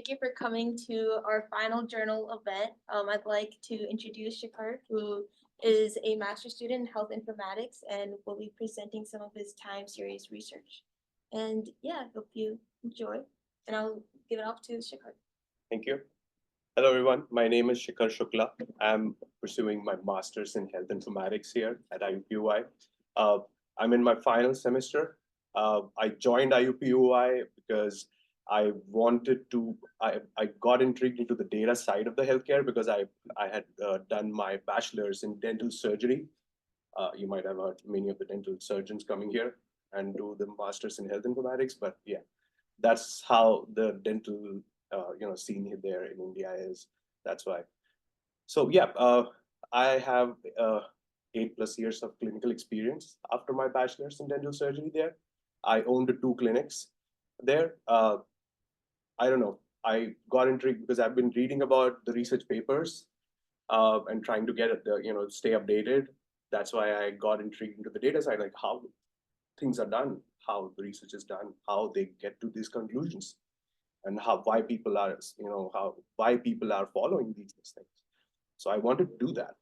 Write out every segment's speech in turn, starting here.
thank you for coming to our final journal event. I'd like to introduce Shikar, who is a master's student in health informatics and will be presenting some of his time series research. And yeah, hope you enjoy. And I'll give it off to Shikar. Thank you. Hello, everyone. My name is Shikar Shukla. I'm pursuing my master's in health informatics here at IUPUI. I'm in my final semester. I joined IUPUI because I wanted to, I got intrigued into the data side of the healthcare because I had done my bachelor's in dental surgery. You might have heard many of the dental surgeons coming here and do the master's in health informatics, but yeah, that's how the dental scene there in India is. That's why. So yeah, I have 8+ years of clinical experience after my bachelor's in dental surgery there. I owned 2 clinics there. I don't know. I got intrigued because I've been reading about the research papers and trying to get it, stay updated. That's why I got intrigued into the data side, like how things are done, how the research is done, how they get to these conclusions, and why people are, why people are following these things. So I wanted to do that.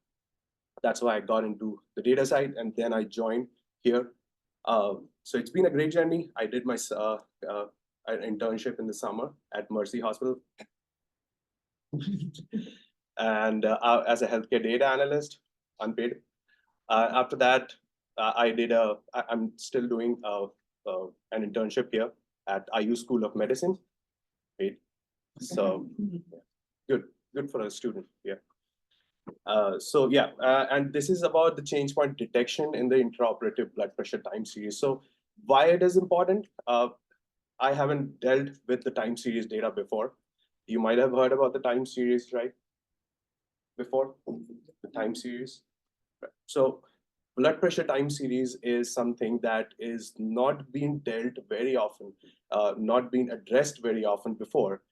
That's why I got into the data side, and then I joined here. So it's been a great journey. I did my an internship in the summer at Mercy Hospital, and as a healthcare data analyst, unpaid. After that, I'm still doing an internship here at IU School of Medicine. Paid. So good for a student. Yeah. And this is about the change point detection in the intraoperative blood pressure time series. So why it is important? I haven't dealt with the time series data before. You might have heard about the time series, right? Before the time series. So blood pressure time series is something that is not being dealt very often, not being addressed very often before.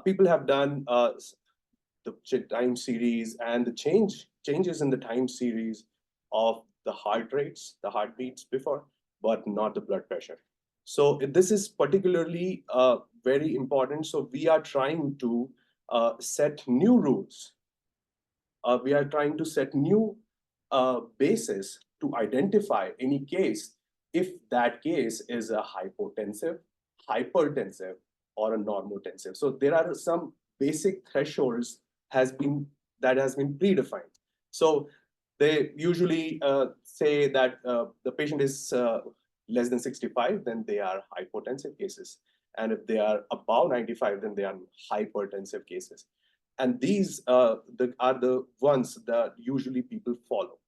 People have done the time series and the changes in the time series of the heart rates, the heartbeats before, but not the blood pressure. So this is particularly very important. So we are trying to set new rules. We are trying to set new basis to identify any case if that case is a hypotensive, hypertensive, or a normotensive. So there are some basic thresholds has been predefined. So they usually say that the patient is less than 65, then they are hypotensive cases. And if they are above 95, then they are hypertensive cases. And these are the ones that usually people follow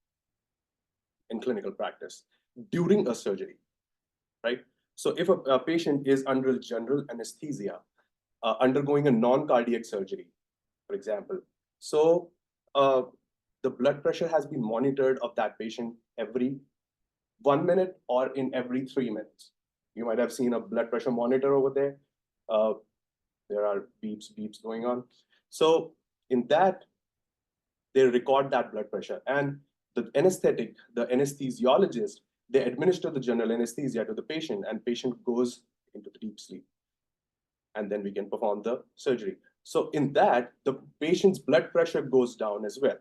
in clinical practice during a surgery, right? So if a patient is under general anesthesia, undergoing a non-cardiac surgery, for example, so the blood pressure has been monitored of that patient every 1 minute or in every 3 minutes. You might have seen a blood pressure monitor over there. There are beeps going on. So in that, they record that blood pressure. And the anesthesiologist, they administer the general anesthesia to the patient, and patient goes into the deep sleep. And then we can perform the surgery. So in that, the patient's blood pressure goes down as well.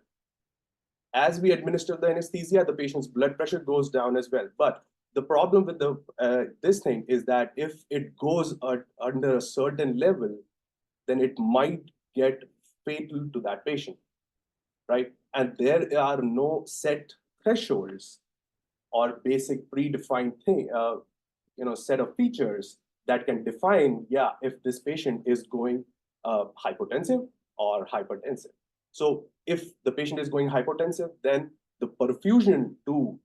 As we administer the anesthesia, the patient's blood pressure goes down as well. But the problem with this thing is that if it goes under a certain level, then it might get fatal to that patient, right? And there are no set thresholds or basic predefined set of features that can define, if this patient is going hypotensive or hypertensive. So if the patient is going hypotensive, then the perfusion to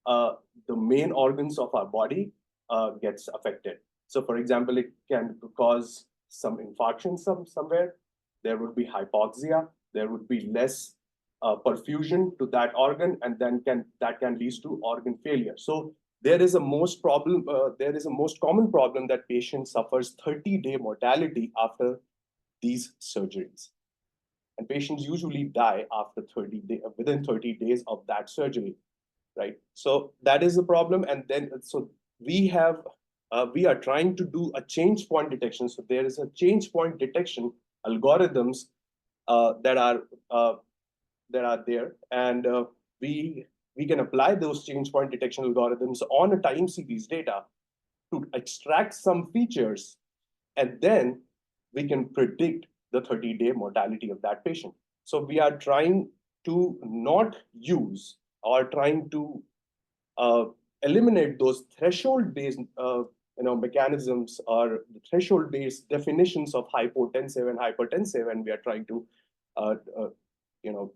the main organs of our body gets affected. So for example, it can cause some infarction somewhere. There would be hypoxia. There would be less perfusion to that organ, and then that can lead to organ failure. So there is a most common problem that patient suffers 30-day mortality after these surgeries. And patients usually die after within 30 days of that surgery, right? So that is the problem. And then, so we have we are trying to do a change point detection. So there is a change point detection algorithms that are there, and we can apply those change point detection algorithms on a time series data to extract some features, and then we can predict the 30-day mortality of that patient. So we are trying to not use or trying to uh, eliminate those threshold-based mechanisms or threshold-based definitions of hypotensive and hypertensive, and we are trying to uh, uh, you know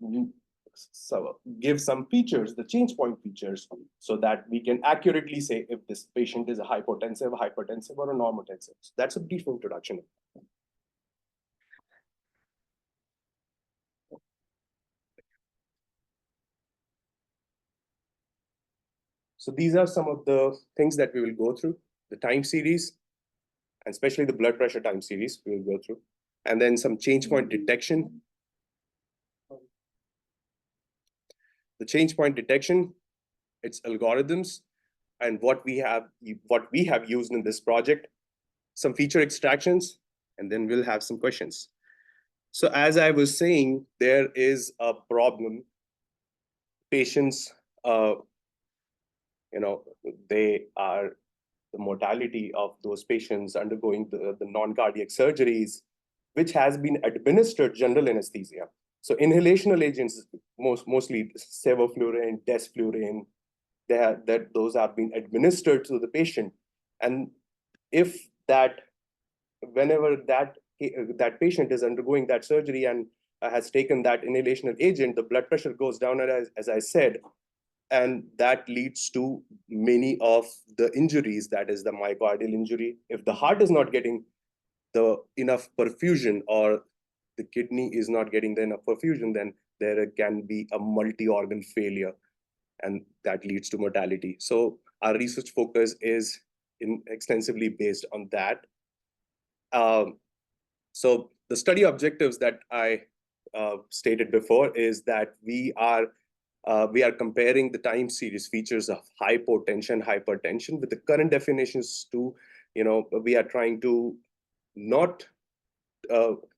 give some features, the change point features, so that we can accurately say if this patient is a hypotensive, hypertensive, or a normotensive. So that's a brief introduction. So these are some of the things that we will go through: the time series, and especially the blood pressure time series we will go through, and then some change point detection. The change point detection, its algorithms, and what we have used in this project, some feature extractions, and then we'll have some questions. So as I was saying, there is a problem. Patients, they are the mortality of those patients undergoing the non-cardiac surgeries, which has been administered general anesthesia. So inhalational agents, mostly sevoflurane, desflurane, those are being administered to the patient. And if whenever that patient is undergoing that surgery and has taken that inhalational agent, the blood pressure goes down, as I said, and that leads to many of the injuries. That is the myocardial injury. If the heart is not getting the enough perfusion, or the kidney is not getting the enough perfusion, then there can be a multi-organ failure, and that leads to mortality. So our research focus is extensively based on that. So the study objectives that I stated before is that we are comparing the time series features of hypotension, hypertension with the current definitions to, we are trying to not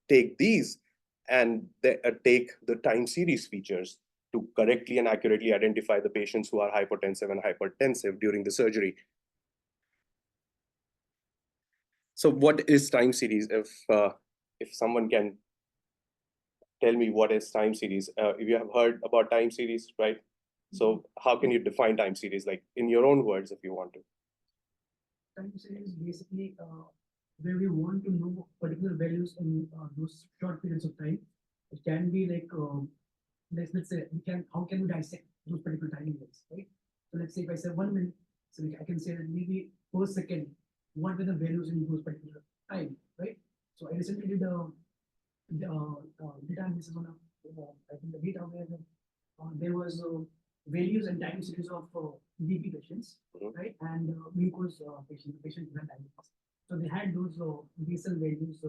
take these and take the time series features to correctly and accurately identify the patients who are hypotensive and hypertensive during the surgery. So what is time series? If someone can tell me what is time series. If you have heard about time series, right? So how can you define time series, like in your own words, if you want to? Time series is basically where we want to know particular values in those short periods of time. It can be like, let's say, how can we dissect those particular time units, right? So let's say if I say 1 minute, so I can say that maybe per second, what were the values in those particular time, right? So I recently did data analysis on I think the data where there was values and time series of BP patients, right, and glucose patients who had diabetes. So they had those basal values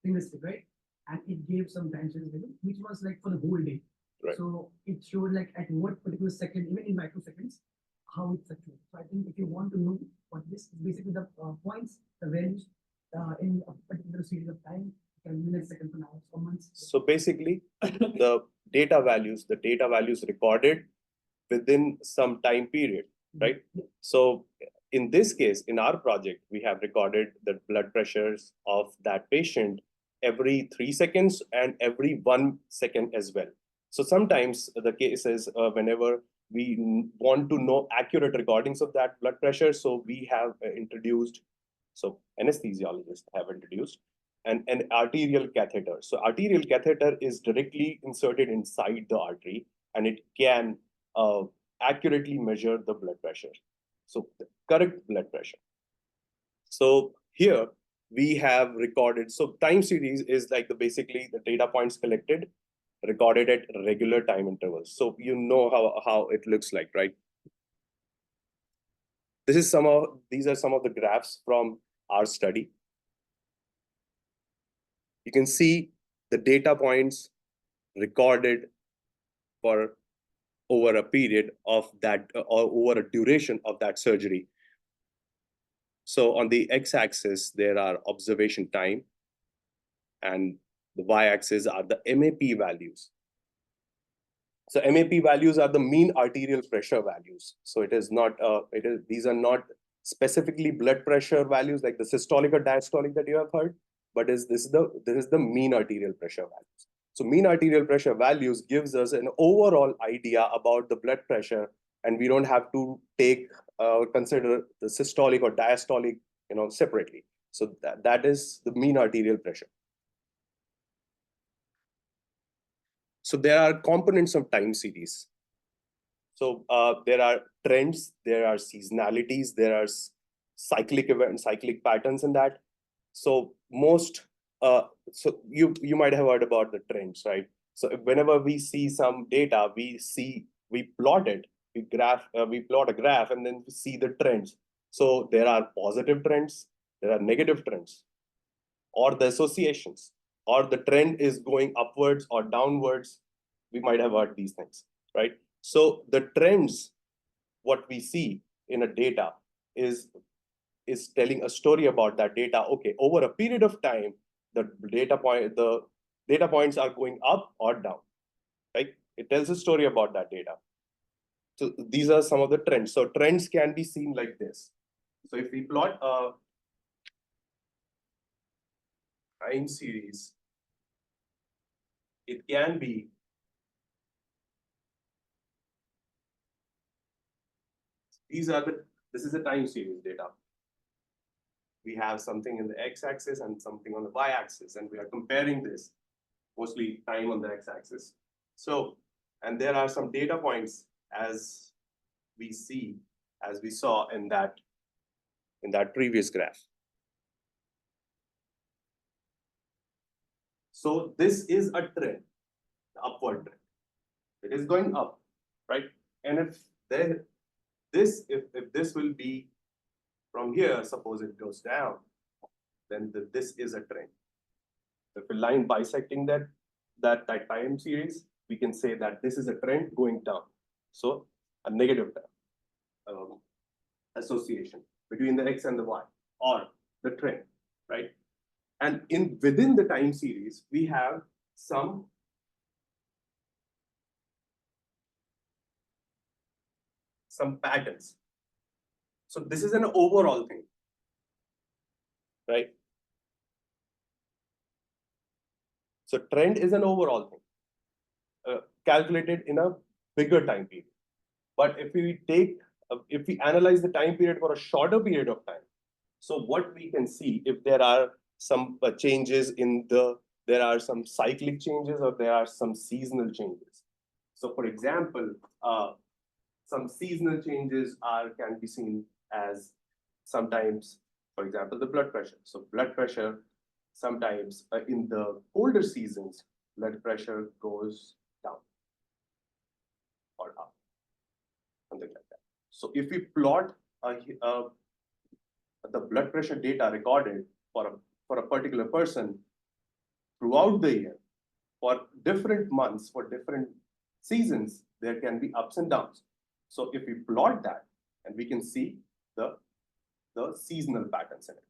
previously, right, and it gave some time series value, which was like for the whole day. Right. So it showed like at what particular second, even in microseconds, how it fluctuates. So I think if you want to know what this is, basically the points, the values in a particular series of time, minutes, seconds, and hours, or months. So basically, the data values recorded within some time period, right? So in this case, in our project, we have recorded the blood pressures of that patient every 3 seconds and every 1 second as well. So sometimes the case is whenever we want to know accurate recordings of that blood pressure, so we have introduced, so anesthesiologists have introduced an arterial catheter. So arterial catheter is directly inserted inside the artery, and it can accurately measure the blood pressure. So the correct blood pressure. So here we have recorded, so time series is like basically the data points collected, recorded at regular time intervals. So you know how it looks like, right? These are some of the graphs from our study. You can see the data points recorded for over a period of that, or over a duration of that surgery. So on the x-axis, there are observation time, and the y-axis are the MAP values. So MAP values are the mean arterial pressure values. So it is not, these are not specifically blood pressure values like the systolic or diastolic that you have heard, but this is the mean arterial pressure values. So mean arterial pressure values gives us an overall idea about the blood pressure, and we don't have to consider the systolic or diastolic, separately. So that is the mean arterial pressure. So there are components of time series. So there are trends, there are seasonalities, there are cyclic events, cyclic patterns in that. So so you might have heard about the trends, right? So whenever we see some data, we plot it, we plot a graph, and then we see the trends. So there are positive trends, there are negative trends, or the associations, or the trend is going upwards or downwards. We might have heard these things, right? So the trends, what we see in a data is telling a story about that data. Okay, over a period of time, the data points are going up or down, right? It tells a story about that data. So these are some of the trends. So trends can be seen like this. So if we plot a time series, it can be this is a time series data. We have something in the x-axis and something on the y-axis, and we are comparing this, mostly time on the x-axis. So, and there are some data points as we saw in that previous graph. So this is a trend, the upward trend. It is going up, right? And if this will be from here, suppose it goes down, then this is a trend. If a line bisecting that time series, we can say that this is a trend going down. So a negative association between the x and the y, or the trend, right? And within the time series, we have some patterns. So this is an overall thing, right? So trend is an overall thing, calculated in a bigger time period. But if we analyze the time period for a shorter period of time, so what we can see, if there are some changes there are some cyclic changes, or there are some seasonal changes. So for example, some seasonal changes can be seen as sometimes, for example, the blood pressure. So blood pressure, sometimes in the colder seasons, blood pressure goes down or up, something like that. So if we plot the blood pressure data recorded for a particular person throughout the year, for different months, for different seasons, there can be ups and downs. So if we plot that, and we can see the seasonal patterns in it,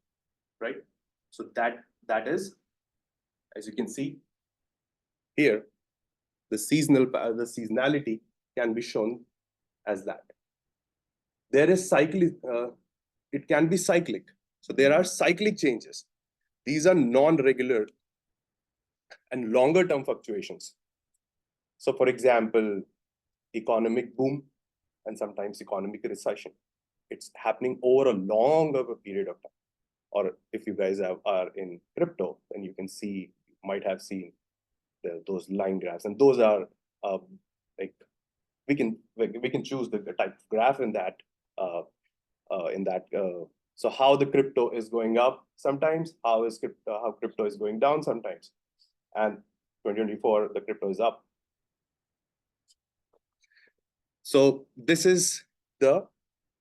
right? So that is, as you can see here, the seasonality can be shown as that. There is it can be cyclic. So there are cyclic changes. These are non-regular and longer term fluctuations. So for example, economic boom and sometimes economic recession. It's happening over a longer period of time. Or if you guys are in crypto, then you might have seen those line graphs, and those are like we can choose the type of graph in that. So how the crypto is going up sometimes, how crypto is going down sometimes, and 2024 the crypto is up. So this is the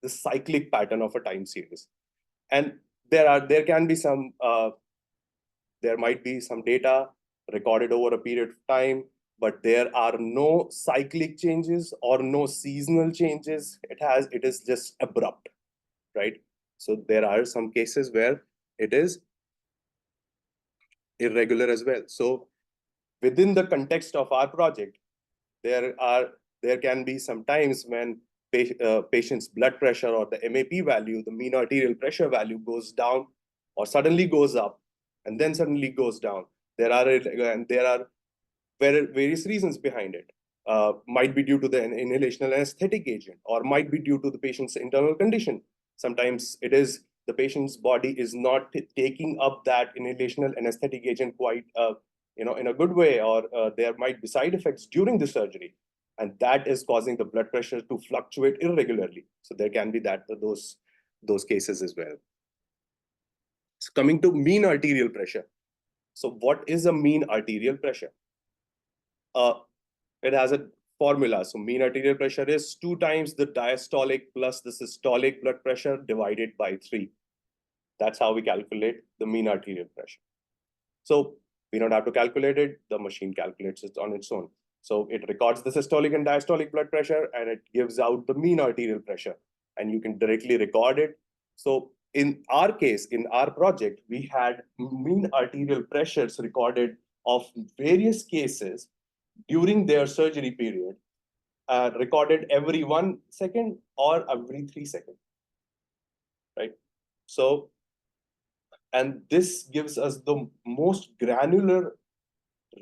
cyclic pattern of a time series, and there can be some there might be some data recorded over a period of time, but there are no cyclic changes or no seasonal changes. It is just abrupt, right? So there are some cases where it is irregular as well. So within the context of our project, there can be some times when patient's blood pressure or the MAP value, the mean arterial pressure value, goes down or suddenly goes up and then suddenly goes down. There are various reasons behind it. Might be due to the inhalational anesthetic agent, or might be due to the patient's internal condition. Sometimes it is the patient's body is not taking up that inhalational anesthetic agent quite in a good way, or there might be side effects during the surgery, and that is causing the blood pressure to fluctuate irregularly. So there can be those cases as well. So coming to mean arterial pressure. So what is a mean arterial pressure? It has a formula. So mean arterial pressure is 2 times the diastolic plus the systolic blood pressure divided by 3. That's how we calculate the mean arterial pressure. So we don't have to calculate it. The machine calculates it on its own. So it records the systolic and diastolic blood pressure, and it gives out the mean arterial pressure, and you can directly record it. So in our case, in our project, we had mean arterial pressures recorded of various cases during their surgery period, recorded every 1 second or every 3 seconds, right? So, and this gives us the most granular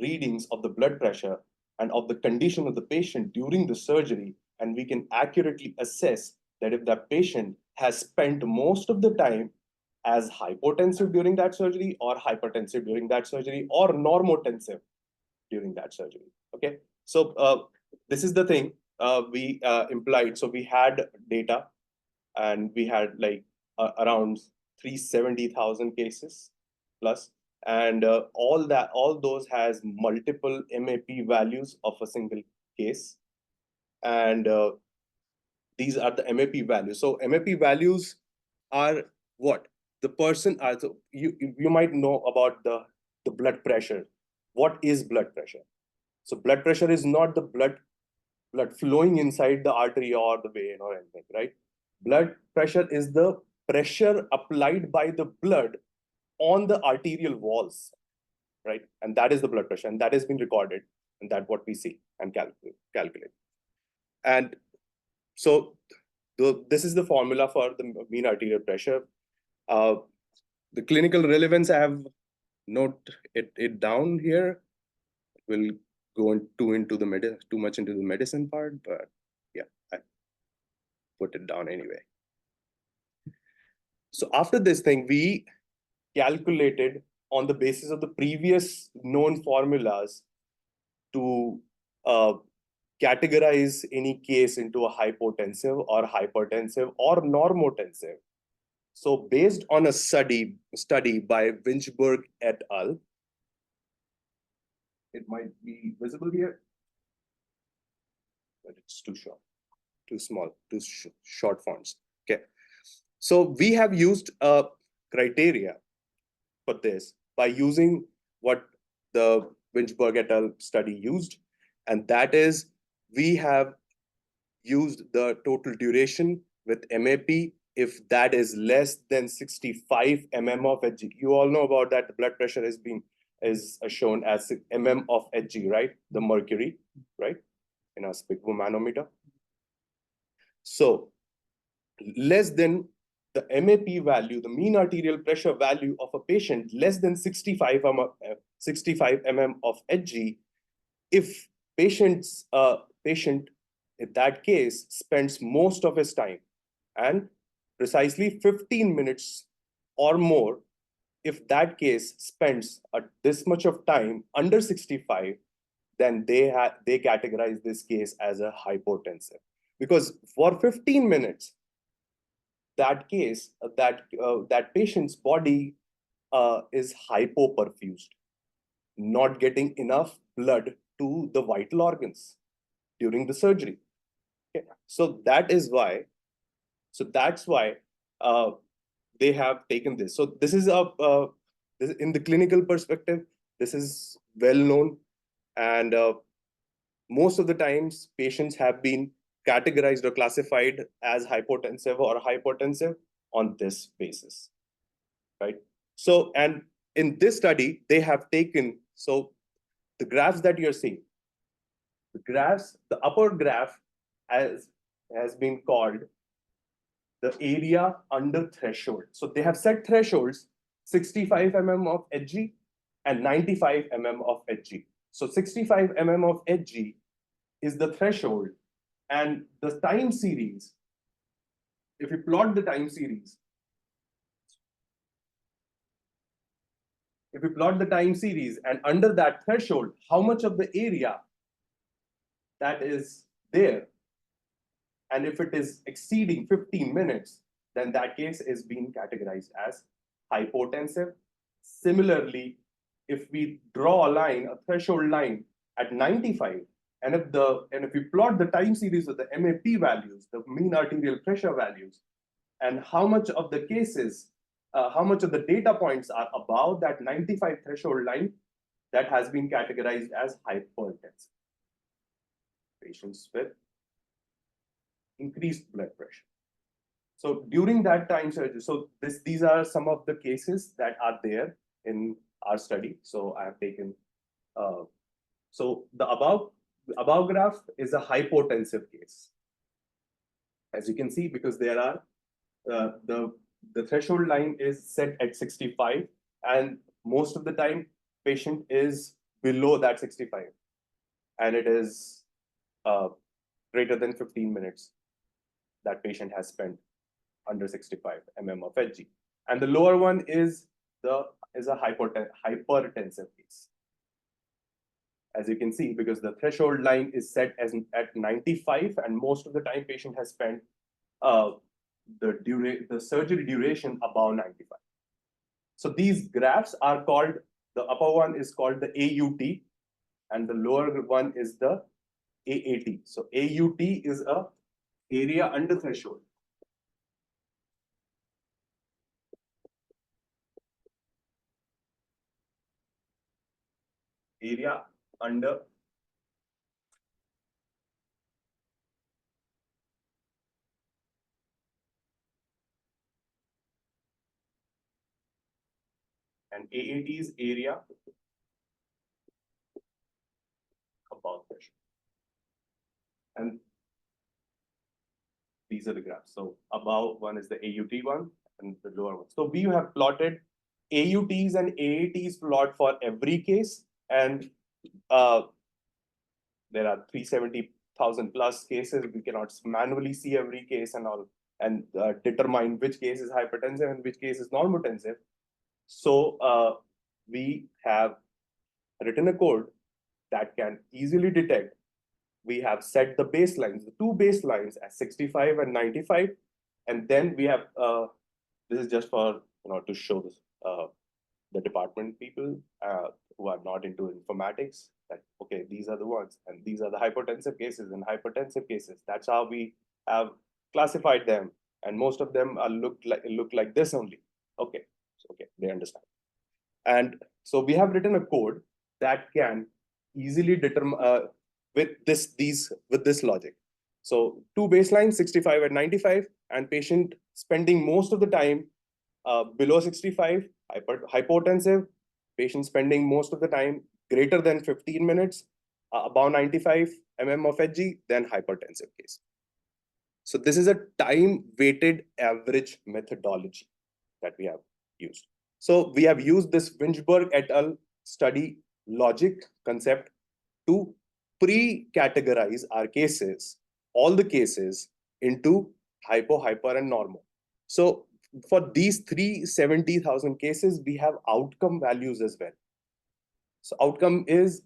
readings of the blood pressure and of the condition of the patient during the surgery, and we can accurately assess that if that patient has spent most of the time as hypotensive during that surgery, or hypertensive during that surgery, or normotensive during that surgery. Okay, so this is the thing we implied. So we had data, and we had like around 370,000 cases plus, and all those has multiple MAP values of a single case, and these are the MAP values. So MAP values are what the person are. So you might know about the blood pressure. What is blood pressure? So blood pressure is not the blood flowing inside the artery or the vein or anything, right? Blood pressure is the pressure applied by the blood on the arterial walls, right? And that is the blood pressure, and that has been recorded, and that's what we see and calculate. And so this is the formula for the mean arterial pressure. The clinical relevance, I have note it down here. We'll go too much into the medicine part, but yeah, I put it down anyway. So after this thing, we calculated on the basis of the previous known formulas to categorize any case into a hypotensive or hypertensive or normotensive. So based on a study by Winchberg et al., it might be visible here, but it's too short, too small, short fonts. Okay, so we have used a criteria for this by using what the Winchberg et al. Study used, and that is we have used the total duration with MAP if that is less than 65 mm of Hg. You all know about that. The blood pressure is shown as mm of Hg, right? The mercury, right? In a sphygmomanometer. So less than the MAP value, the mean arterial pressure value of a patient less than 65 mm of Hg, if patient in that case spends most of his time, and precisely 15 minutes or more, if that case spends this much of time under 65, then they categorize this case as a hypotensive, because for 15 minutes that case that patient's body is hypoperfused, not getting enough blood to the vital organs during the surgery. Okay. So that's why they have taken this. So this is in the clinical perspective, this is well known, and most of the times patients have been categorized or classified as hypotensive or hypertensive on this basis, right? So, and in this study, they have taken, so the graphs that you're seeing, the graphs, the upper graph has been called the area under threshold. So they have set thresholds 65 mm of Hg and 95 mm of Hg. So 65 mm of Hg is the threshold, and the time series, if you plot the time series, and under that threshold, how much of the area that is there, and if it is exceeding 15 minutes, then that case is being categorized as hypotensive. Similarly, if we draw a line, a threshold line at 95, and if we plot the time series of the MAP values, the mean arterial pressure values, and how much of the cases, how much of the data points are above that 95 threshold line, that has been categorized as hypertensive. Patients with increased blood pressure. So during that time surge, so these are some of the cases that are there in our study. So I have taken, so the above graph is a hypotensive case. As you can see, because there are, the threshold line is set at 65, and most of the time patient is below that 65, and it is greater than 15 minutes that patient has spent under 65 mm of Hg. And the lower one is a hypertensive case. As you can see, because the threshold line is set as at 95, and most of the time patient has spent the surgery duration above 95. So these graphs are called, the upper one is called the AUT, and the lower one is the AAT. So AUT is a area under threshold. Area under and AAT is area above threshold. And these are the graphs. So above one is the AUT one and the lower one. So we have plotted AUTs and AATs plot for every case, and there are 370,000 plus cases. We cannot manually see every case and all, and determine which case is hypertensive and which case is normotensive. So we have written a code that can easily detect. We have set the baselines, the two baselines as 65 and 95, and then we have this is just for to show this the department people who are not into informatics, that okay, these are the ones, and these are the hypertensive cases and hypertensive cases. That's how we have classified them, and most of them are look like this only. Okay, so okay, they understand. And so we have written a code that can easily determine with this logic. So two baselines, 65 and 95, and patient spending most of the time below 65, hypotensive, patient spending most of the time greater than 15 minutes, above 95 mm of Hg, then hypertensive case. So this is a time-weighted average methodology that we have used. So we have used this Winchberg et al. Study logic concept to pre-categorize our cases, all the cases, into hypo, hyper, and normal. So for these 370,000 cases, we have outcome values as well. So outcome is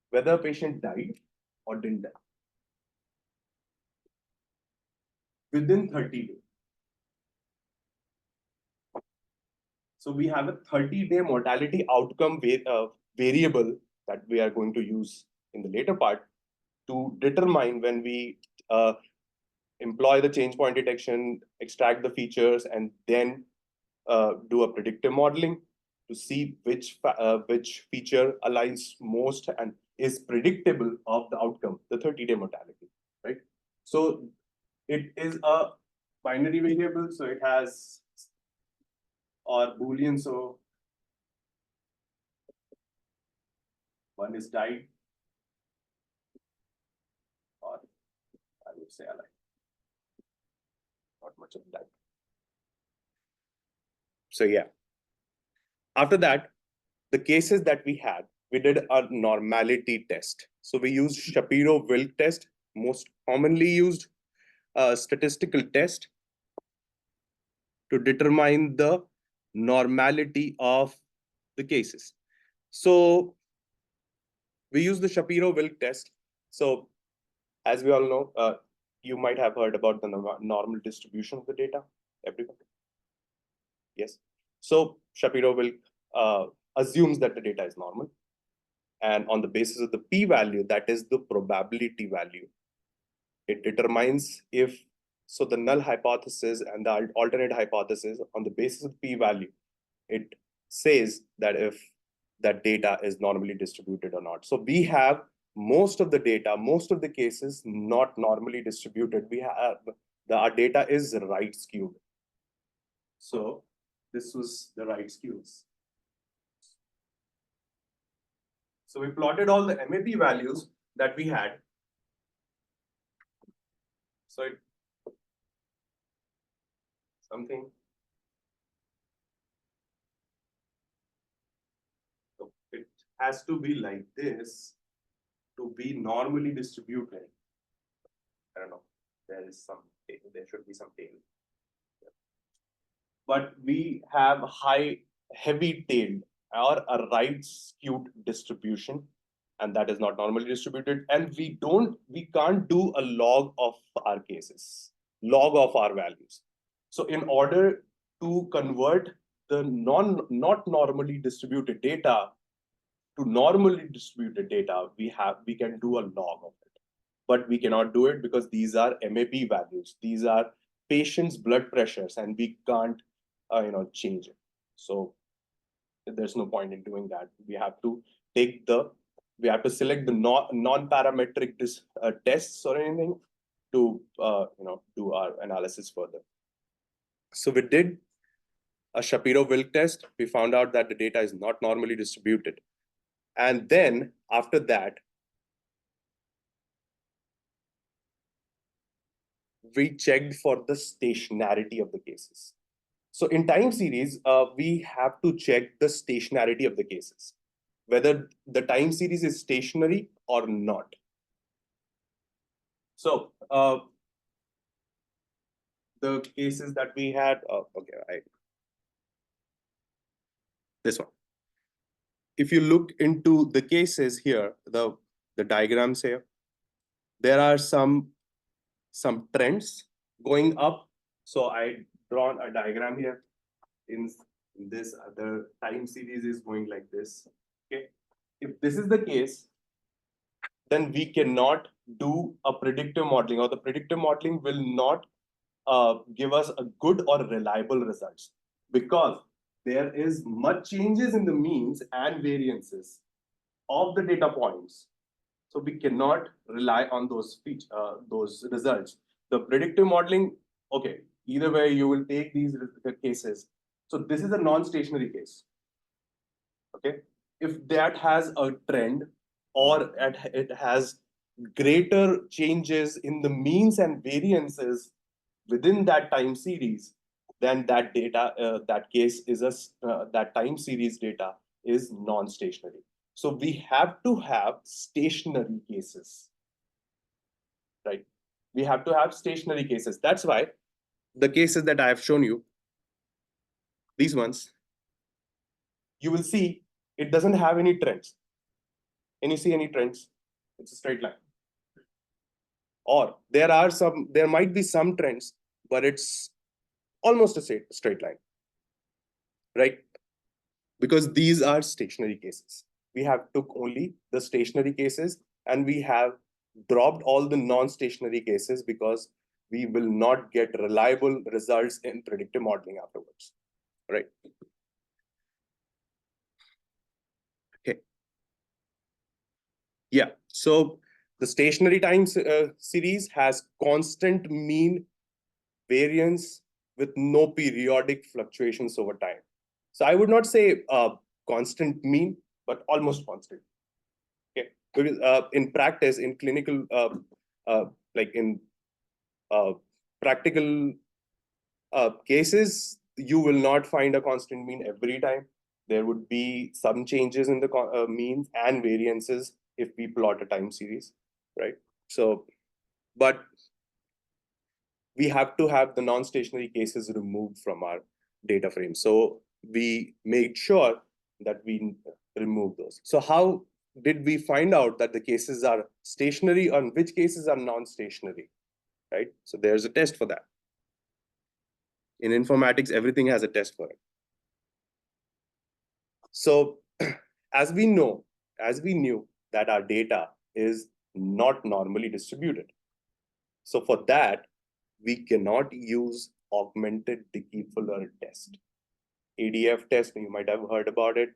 whether a patient died or didn't die within 30 days. So we have a 30-day mortality outcome variable that we are going to use in the later part to determine when we employ the change point detection, extract the features, and then do a predictive modeling to see which feature aligns most and is predictable of the outcome, the 30-day mortality, right? So it is a binary variable, so it has or Boolean, so one is died, or I would say alive. Not much of that. So yeah. After that, the cases that we had, we did a normality test. So we used Shapiro-Wilk test, most commonly used statistical test to determine the normality of the cases. So we use the Shapiro-Wilk test. So as we all know, you might have heard about the normal distribution of the data. Everybody? Yes. So Shapiro-Wilk assumes that the data is normal. And on the basis of the p-value, that is the probability value, it determines if, so the null hypothesis and the alternate hypothesis, on the basis of p-value, it says that if that data is normally distributed or not. So we have most of the data, most of the cases not normally distributed. We have, our data is right skewed. So this was the right skews. So we plotted all the MAP values that we had. So something. So it has to be like this to be normally distributed. I don't know. There is some tail. There should be some tail. But we have heavy tailed or a right skewed distribution, and that is not normally distributed. And we can't do a log of our cases, log of our values. So in order to convert the not normally distributed data to normally distributed data, we can do a log of it. But we cannot do it because these are MAP values. These are patients' blood pressures, and we can't change it. So there's no point in doing that. We have to select the non-parametric tests or anything to do our analysis further. So we did a Shapiro-Wilk test. We found out that the data is not normally distributed. And then after that, we checked for the stationarity of the cases. So in time series, we have to check the stationarity of the cases, whether the time series is stationary or not. So the cases that we had, this one. If you look into the cases here, the diagrams here, there are some trends going up. So I drawn a diagram here. In this other time series is going like this. Okay, if this is the case, then we cannot do a predictive modeling, or the predictive modeling will not give us a good or reliable results, because there is much changes in the means and variances of the data points. So we cannot rely on those results. The predictive modeling, okay, either way you will take these cases. So this is a non-stationary case. Okay, if that has a trend, or it has greater changes in the means and variances within that time series, then that data, that case is that time series data is non-stationary. So we have to have stationary cases, right? We have to have stationary cases. That's why the cases that I have shown you, these ones, you will see it doesn't have any trends. Can you see any trends? It's a straight line. Or there might be some trends, but it's almost a straight line, right? Because these are stationary cases. We have took only the stationary cases, and we have dropped all the non-stationary cases because we will not get reliable results in predictive modeling afterwards, right? Okay. Yeah, so the stationary time series has constant mean variance with no periodic fluctuations over time. So I would not say constant mean, but almost constant. Okay, because in practice, in clinical, like in practical cases, you will not find a constant mean every time. There would be some changes in the means and variances if we plot a time series, right? So, but we have to have the non-stationary cases removed from our data frame. So we made sure that we remove those. So how did we find out that the cases are stationary and which cases are non-stationary, right? So there's a test for that. In informatics, everything has a test for it. So as we knew that our data is not normally distributed. So for that, we cannot use augmented Dickey-Fuller test. ADF test, you might have heard about it.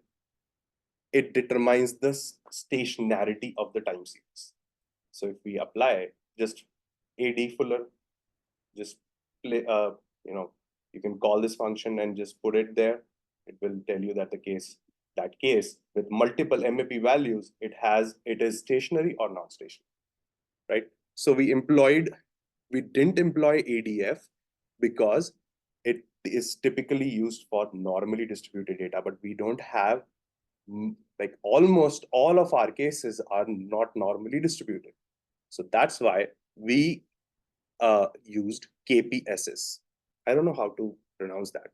It determines the stationarity of the time series. So if we apply just AD Fuller, just play, you can call this function and just put it there. It will tell you that that case with multiple MAP values, it is stationary or non-stationary, right? So we didn't employ ADF because it is typically used for normally distributed data, but we don't have, like almost all of our cases are not normally distributed. So that's why we used KPSS. I don't know how to pronounce that.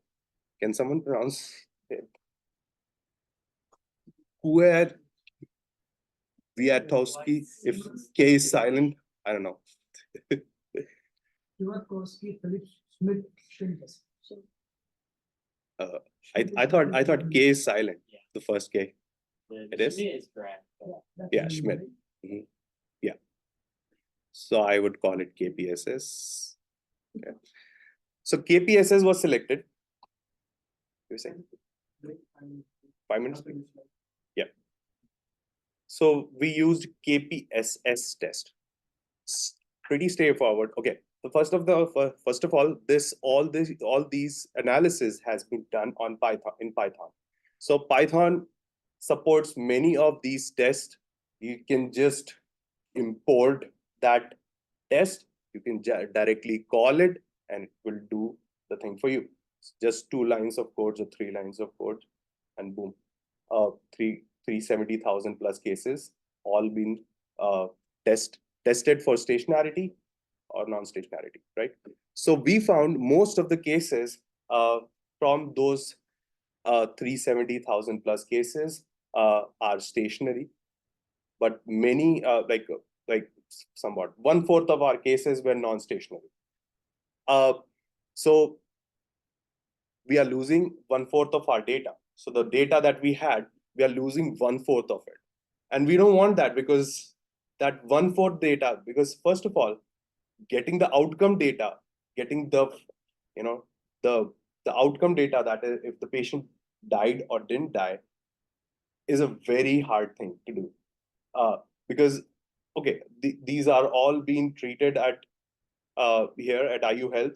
Can someone pronounce it? Kwiatkowski, if K is silent, I don't know. Kwiatkowski, Philip Smith, Schindler. I thought K is silent. The first K. It is? Schmidt is correct. Yeah, Schmidt. Yeah. So I would call it KPSS. Okay. So KPSS was selected. You were saying 5 minutes? Yeah. So we used KPSS test. Pretty straightforward. Okay. So first of all, all these analysis has been done on Python. So Python supports many of these tests. You can just import that test. You can directly call it and it will do the thing for you. It's just 2 lines of code or 3 lines of code, and boom, 370,000 plus cases, all been tested for stationarity or non-stationarity, right? So we found most of the cases from those 370,000 plus cases are stationary, but many like somewhat 1/4 of our cases were non-stationary. So we are losing 1/4 of our data. So the data that we had, we are losing 1/4 of it, and we don't want that, because that 1/4 data, because first of all, getting the outcome data, getting the the outcome data, that is if the patient died or didn't die, is a very hard thing to do, because okay, these are all being treated at here at IU Health,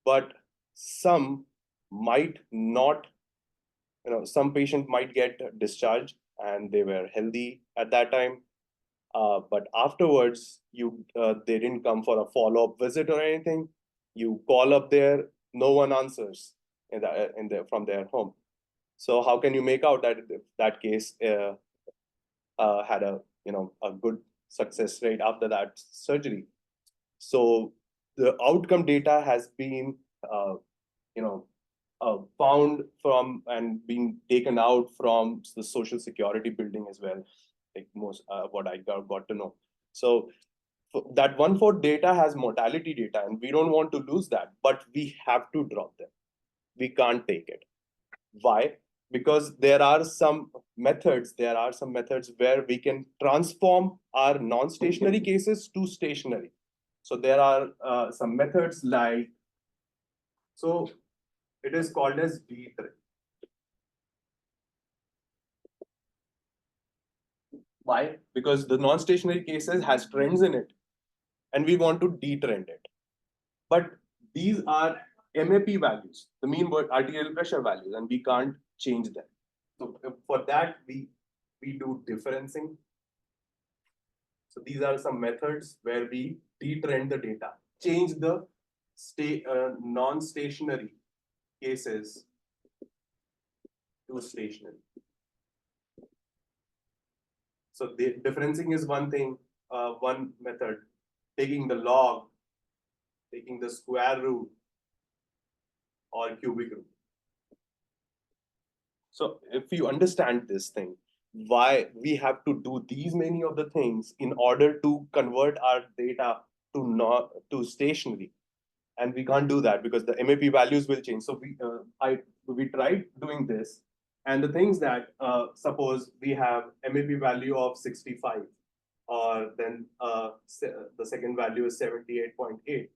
but some might not, some patient might get discharged and they were healthy at that time, but afterwards they didn't come for a follow-up visit or anything. You call up there, no one answers from their home. So how can you make out that that case had a good success rate after that surgery? So the outcome data has been found from and being taken out from the Social Security building as well, like most what I got to know. So that 1/4 data has mortality data, and we don't want to lose that, but we have to drop them. We can't take it. Why? Because there are some methods where we can transform our non-stationary cases to stationary. So there are some methods like, so it is called as detrend. Why? Because the non-stationary cases has trends in it, and we want to detrend it. But these are MAP values, the mean arterial pressure values, and we can't change them. So for that, we do differencing. So these are some methods where we detrend the data, change the non-stationary cases to stationary. So the differencing is one thing, one method. Taking the log, taking the square root, or cubic root. So if you understand this thing, why we have to do these many of the things in order to convert our data to stationary, and we can't do that because the MAP values will change. So we tried doing this, and the things that suppose we have MAP value of 65, or then the second value is 78.8,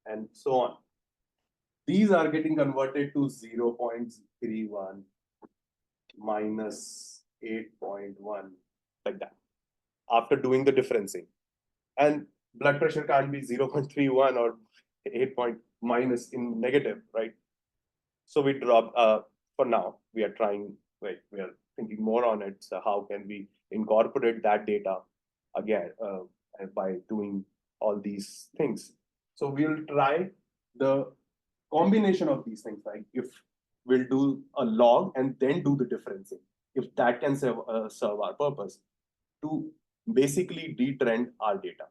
and so on. These are getting converted to 0.31 minus 8.1, like that, after doing the differencing. And blood pressure can't be 0.31 or 8 point minus in negative, right? So we drop, for now, we are trying, right, we are thinking more on it. So how can we incorporate that data again by doing all these things? So we'll try the combination of these things, like if we'll do a log and then do the differencing, if that can serve our purpose to basically detrend our data.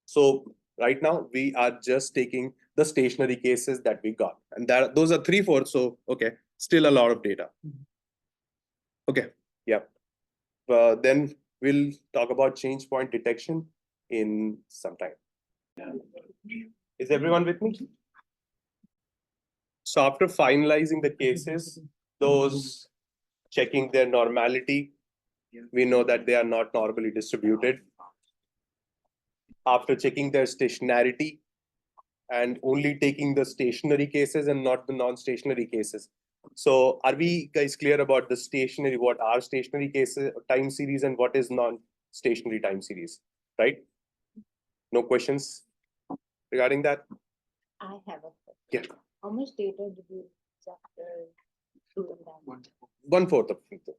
So right now we are just taking the stationary cases that we got, and those are 3/4. So okay, still a lot of data. Okay, yeah. Then we'll talk about change point detection in some time. Is everyone with me? So after finalizing the cases, those checking their normality, we know that they are not normally distributed. After checking their stationarity and only taking the stationary cases and not the non-stationary cases. So are we guys clear about the stationary, what are stationary cases, time series, and what is non-stationary time series, right? No questions regarding that? I have a question. Yeah. How much data did you after doing that? 1/4 of it.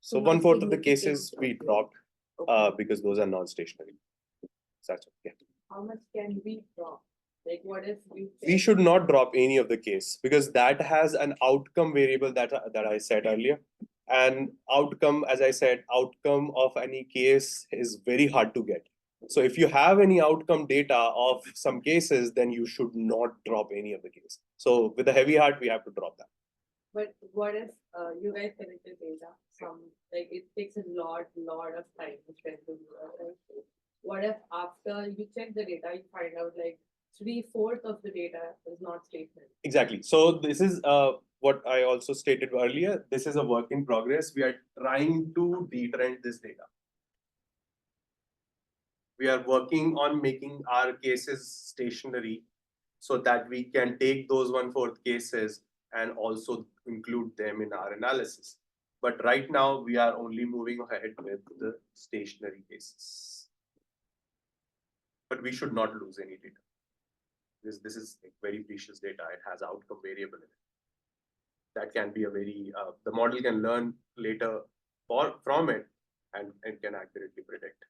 So not 1/4 of the significant. cases we dropped Okay. because those are non-stationary. That's okay. How much can we drop? Like what if We should not drop any of the case because that has an outcome variable that I said earlier. And outcome, as I said, outcome of any case is very hard to get. So if you have any outcome data of some cases, then you should not drop any of the case. So with a heavy heart, we have to drop that. But what if you guys collect the data from, like, it takes a lot of time to spend to do that, right? What if after you check the data, you find out like 3/4 of the data is not stationary? Exactly. So this is what I also stated earlier. This is a work in progress. We are trying to detrend this data. We are working on making our cases stationary so that we can take those 1/4 cases and also include them in our analysis. But right now, we are only moving ahead with the stationary cases. But we should not lose any data. This is like very precious data. It has outcome variable in it. That can be a very, the model can learn later from it and can accurately predict.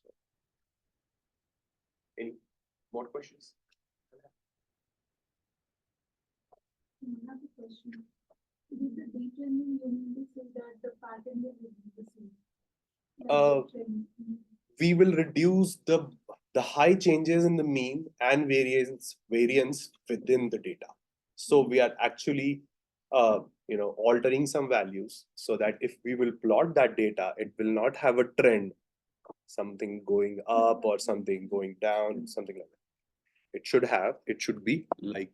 So, any more questions? Another question. With the detraining, you mean to say that the pattern will be the same? We will reduce the high changes in the mean and variance within the data. So we are actually altering some values so that if we will plot that data, it will not have a trend, something going up or something going down, something like that. It should be like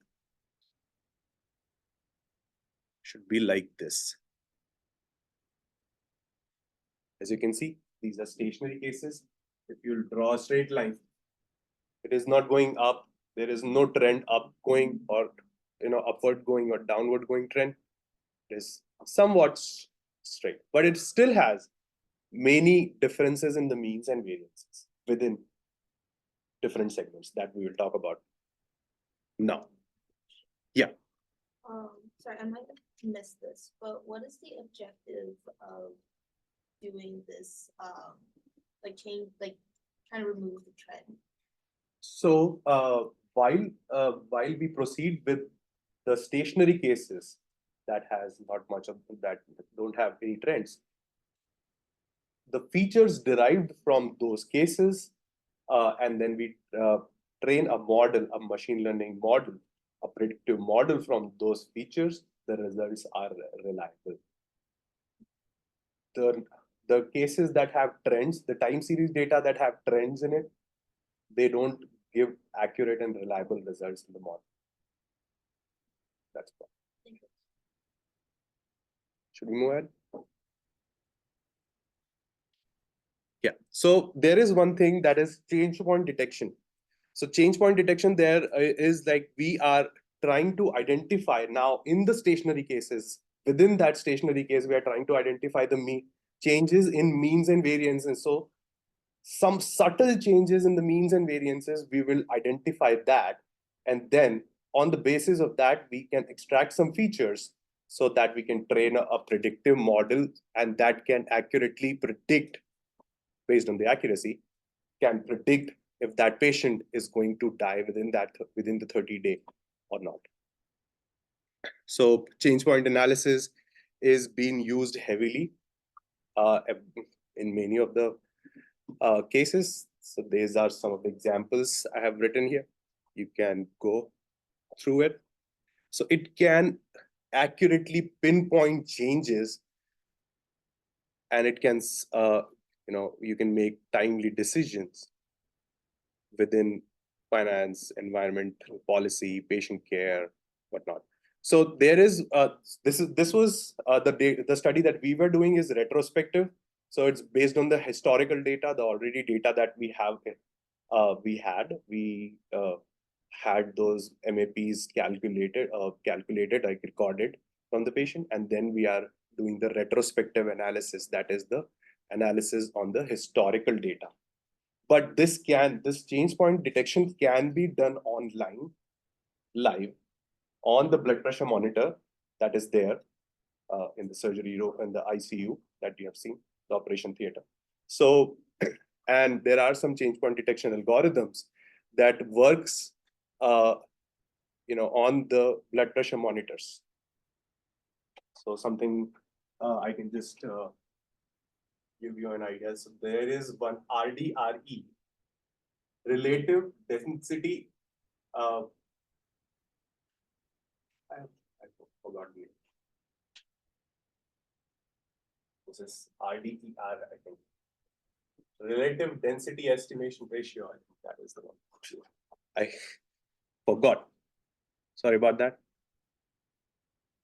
this. As you can see, these are stationary cases. If you draw a straight line, it is not going up. There is no trend up going or upward going or downward going trend. It is somewhat straight, but it still has many differences in the means and variances within. different segments that we will talk about now. Yeah. Sorry, I might have missed this, but what is the objective of doing this, like change, like trying to remove the trend? So while we proceed with the stationary cases that has not much of that don't have any trends, the features derived from those cases, and then we train a model, a machine learning model, a predictive model from those features, the results are reliable. The cases that have trends, the time series data that have trends in it, they don't give accurate and reliable results in the model. That's why. Should we move ahead? Yeah. So there is one thing that is change point detection. So change point detection there is like we are trying to identify now in the stationary cases, within that stationary case, we are trying to identify the changes in means and variances. So some subtle changes in the means and variances, we will identify that. And then on the basis of that, we can extract some features so that we can train a predictive model, and that can accurately predict, based on the accuracy, can predict if that patient is going to die within the 30-day or not. So change point analysis is being used heavily in many of the cases. So these are some of the examples I have written here. You can go through it. So it can accurately pinpoint changes, and it can, you can make timely decisions within finance, environmental policy, patient care, whatnot. So there is this was the study that we were doing is retrospective. So it's based on the historical data, the already data that we have. We had those MAPs calculated, like recorded from the patient, and then we are doing the retrospective analysis. That is the analysis on the historical data. But this change point detection can be done online, live, on the blood pressure monitor that is there in the surgery room, in the ICU that you have seen, the operation theater. So, and there are some change point detection algorithms that works, on the blood pressure monitors. So something I can just give you an idea. So there is one RDRE, relative density. I forgot the name. This is RDER, I think. Relative density estimation ratio. I think that is the one. I forgot. Sorry about that.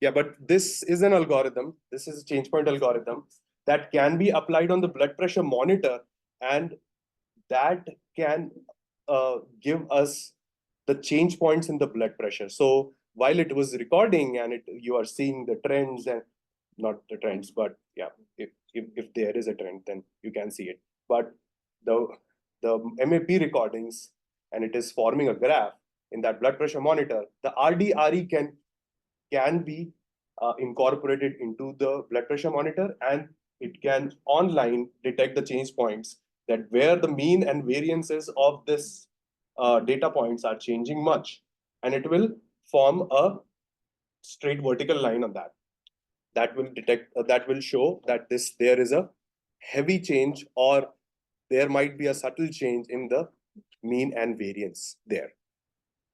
Yeah, but this is an algorithm. This is a change point algorithm that can be applied on the blood pressure monitor, and that can give us the change points in the blood pressure. So while it was recording and you are seeing the trends, and not the trends, but yeah, if there is a trend, then you can see it. But the MAP recordings, and it is forming a graph in that blood pressure monitor, the RDRE can be incorporated into the blood pressure monitor, and it can online detect the change points, that where the mean and variances of this data points are changing much, and it will form a straight vertical line on that. That will detect, that will show that there is a heavy change, or there might be a subtle change in the mean and variance there.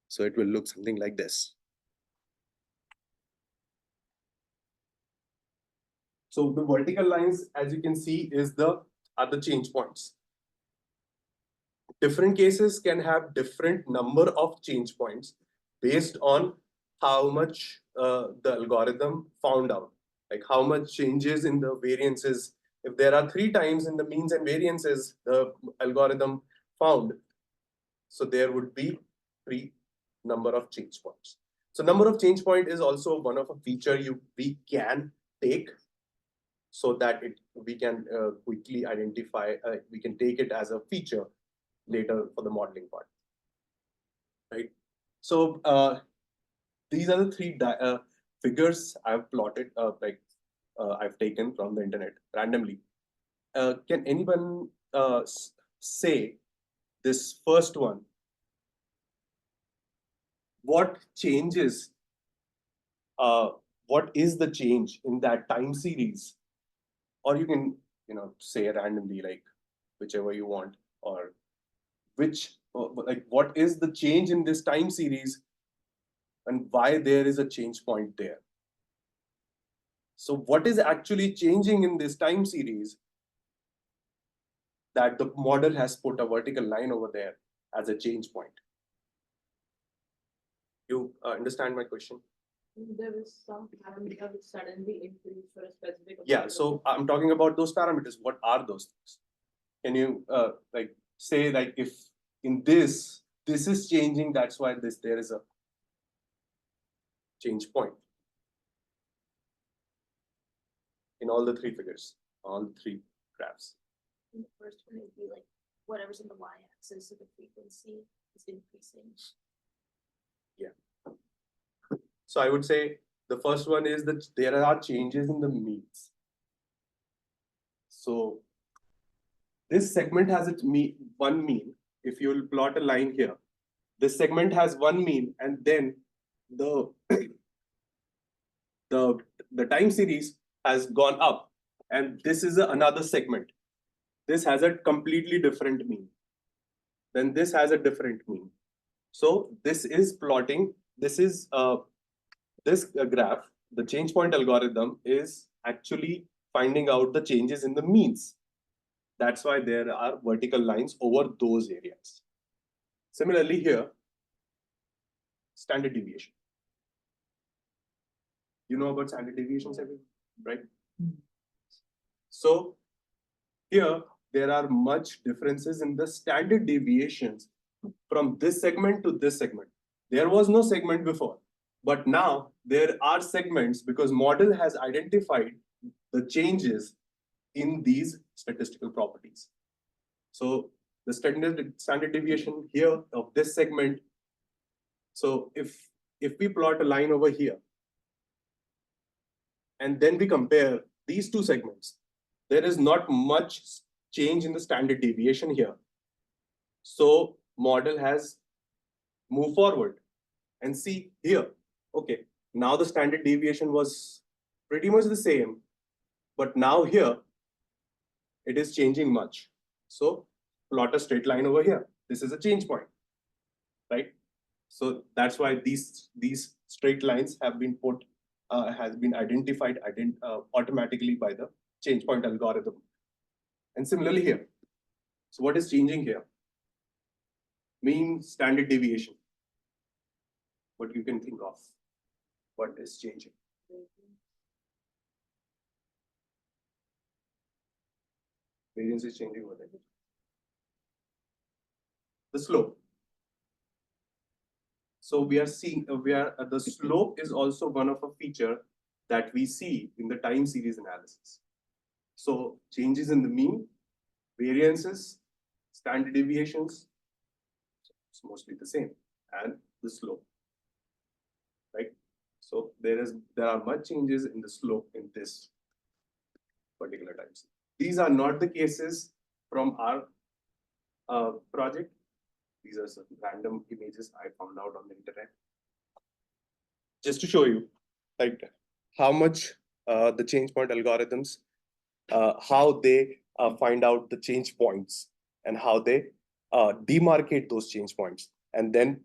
So it will look something like this. So the vertical lines, as you can see, are the change points. Different cases can have different number of change points based on how much the algorithm found out, like how much changes in the variances. If there are 3 times in the means and variances the algorithm found, so there would be 3 number of change points. So number of change point is also one of a feature we can take, so that we can quickly identify, we can take it as a feature later for the modeling part. Right. So these are the three figures I've plotted, I've taken from the internet randomly. Can anyone say this first one? What changes? What is the change in that time series? Or you can, say randomly, like whichever you want, or like what is the change in this time series, and why there is a change point there. So what is actually changing in this time series that the model has put a vertical line over there as a change point? You understand my question? There is some parameter which suddenly increase for a specific. Yeah, amount of so I'm talking about those parameters. What are those things? Can you like say, like, if in this is changing, that's why there is a change point in all the three figures, all three graphs. And the first one would be like whatever's in the y-axis, so the frequency is increasing. So I would say the first one is that there are changes in the means. So this segment has its one mean. If you will plot a line here, this segment has one mean, and then the the time series has gone up, and this is another segment. This has a completely different mean. Then this has a different mean. So this is plotting. This graph, the change point algorithm, is actually finding out the changes in the means. That's why there are vertical lines over those areas. Similarly here, standard deviation. You know about standard deviations, right? So here, there are much differences in the standard deviations from this segment to this segment. There was no segment before, but now there are segments because model has identified the changes in these statistical properties. So the standard deviation here of this segment. So if we plot a line over here, and then we compare these two segments, there is not much change in the standard deviation here. So model has moved forward and see here, okay, now the standard deviation was pretty much the same, but now here it is changing much. So plot a straight line over here. This is a change point, right? So that's why these straight lines have been put, has been identified automatically by the change point algorithm. And similarly here. So what is changing here? Mean standard deviation. What you can think of? What is changing? Variance is changing over there. The slope. So we are seeing the slope is also one of a feature that we see in the time series analysis. So changes in the mean, variances, standard deviations, it's mostly the same, and the slope, right? So there are much changes in the slope in this particular time series. These are not the cases from our project. These are some random images I found out on the internet. Just to show you, like, how much the change point algorithms, how they find out the change points and how they demarcate those change points and then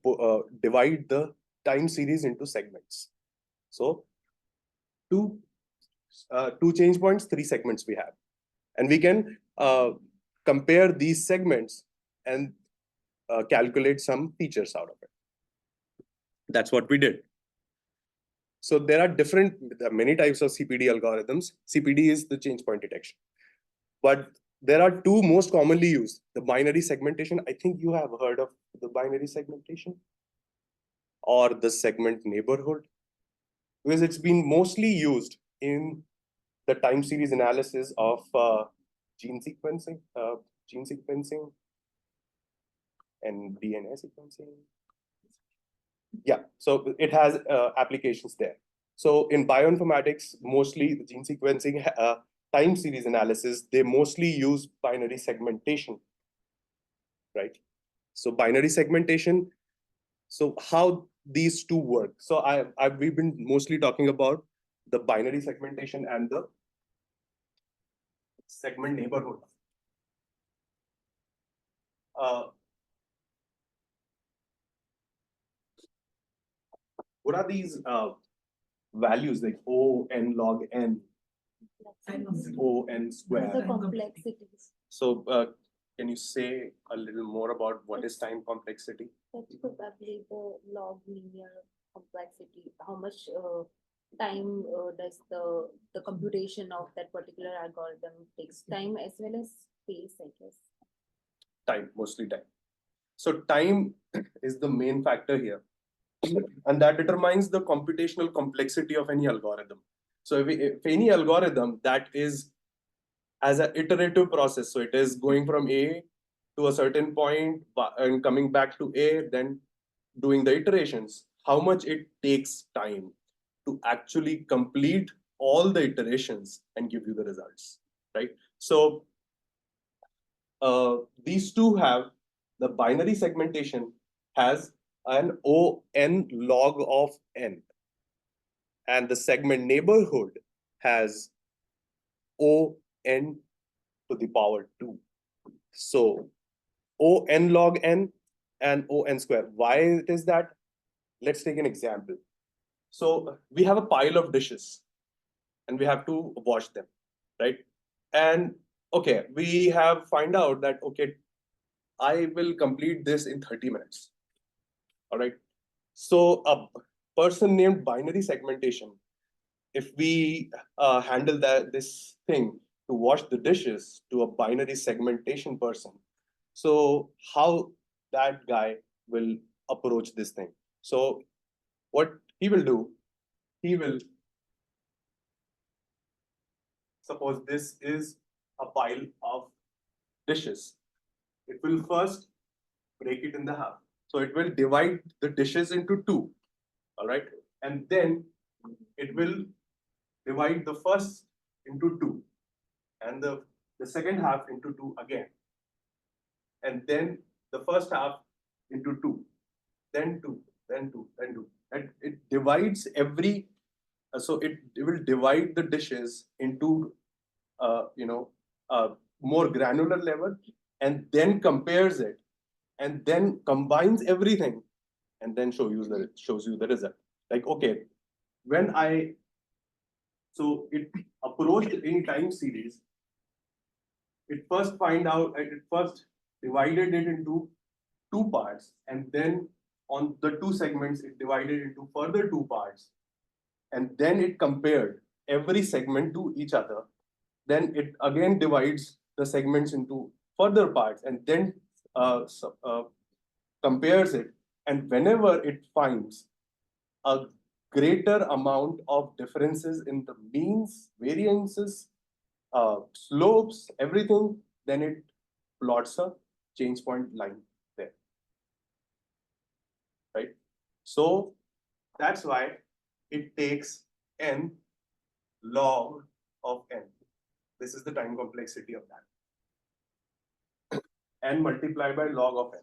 divide the time series into segments. So two change points, 3 segments we have. And we can compare these segments and calculate some features out of it. That's what we did. So there are many types of CPD algorithms. CPD is the change point detection. But there are 2 most commonly used. The binary segmentation, I think you have heard of the binary segmentation, or the segment neighborhood, because it's been mostly used in the time series analysis of gene sequencing. and DNA sequencing. Yeah, so it has applications there. So in bioinformatics, mostly the gene sequencing time series analysis, they mostly use binary segmentation, right? So binary segmentation, so how these two work. So we've been mostly talking about the binary segmentation and the segment neighborhood. What are these values like O n log n, O n The square? complexities, So can you say a little more about what is time complexity? That's probably the log linear complexity, how much time does the computation of that particular algorithm takes time as well as space, I guess. Time, mostly time. So time is the main factor here. And that determines the computational complexity of any algorithm. So if any algorithm that is as an iterative process, so it is going from A to a certain point and coming back to A, then doing the iterations, how much it takes time to actually complete all the iterations and give you the results, right? So these two have, the binary segmentation has an O n log of n, and the segment neighborhood has O n to the power 2. So O n log n and O n square. Why it is that? Let's take an example. So we have a pile of dishes and we have to wash them, right? And okay, we have find out that, okay, I will complete this in 30 minutes. All right. So a person named binary segmentation, if we handle this thing to wash the dishes to a binary segmentation person, so how that guy will approach this thing? So what he will do, he will, suppose this is a pile of dishes. It will first break it in the half. So it will divide the dishes into two, all right? And then it will divide the first into two and the second half into two again. And then the first half into two, then two, then two, then two. And it divides every, so it will divide the dishes into, more granular level, and then compares it, and then combines everything, and then shows you the result. Like, okay, so it approached any time series, it first divided it into two parts, and then on the two segments, it divided into further two parts, and then it compared every segment to each other. Then it again divides the segments into further parts, and then compares it. And whenever it finds a greater amount of differences in the means, variances, slopes, everything, then it plots a change point line there, right? So that's why it takes n log of n. This is the time complexity of that. N multiplied by log of n.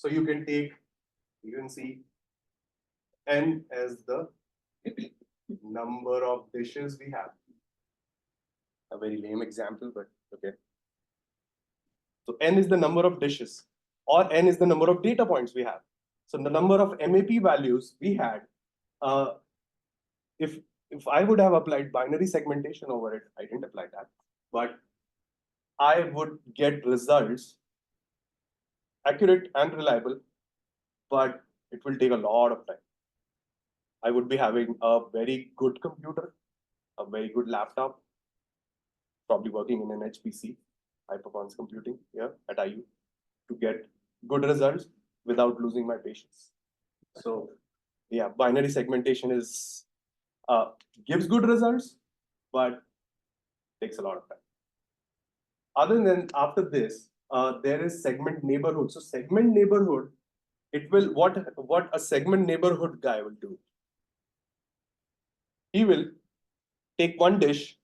So you can see n as the number of dishes we have. A very lame example, but okay. So n is the number of dishes, or n is the number of data points we have. So the number of MAP values we had, if I would have applied binary segmentation over it, I didn't apply that, but I would get results accurate and reliable, but it will take a lot of time. I would be having a very good computer, a very good laptop, probably working in an HPC, high performance computing here at IU, to get good results without losing my patience. So yeah, binary segmentation is gives good results, but takes a lot of time. Other than after this, there is segment neighborhood. So segment neighborhood, it will, what a segment neighborhood guy will do. He will take one dish,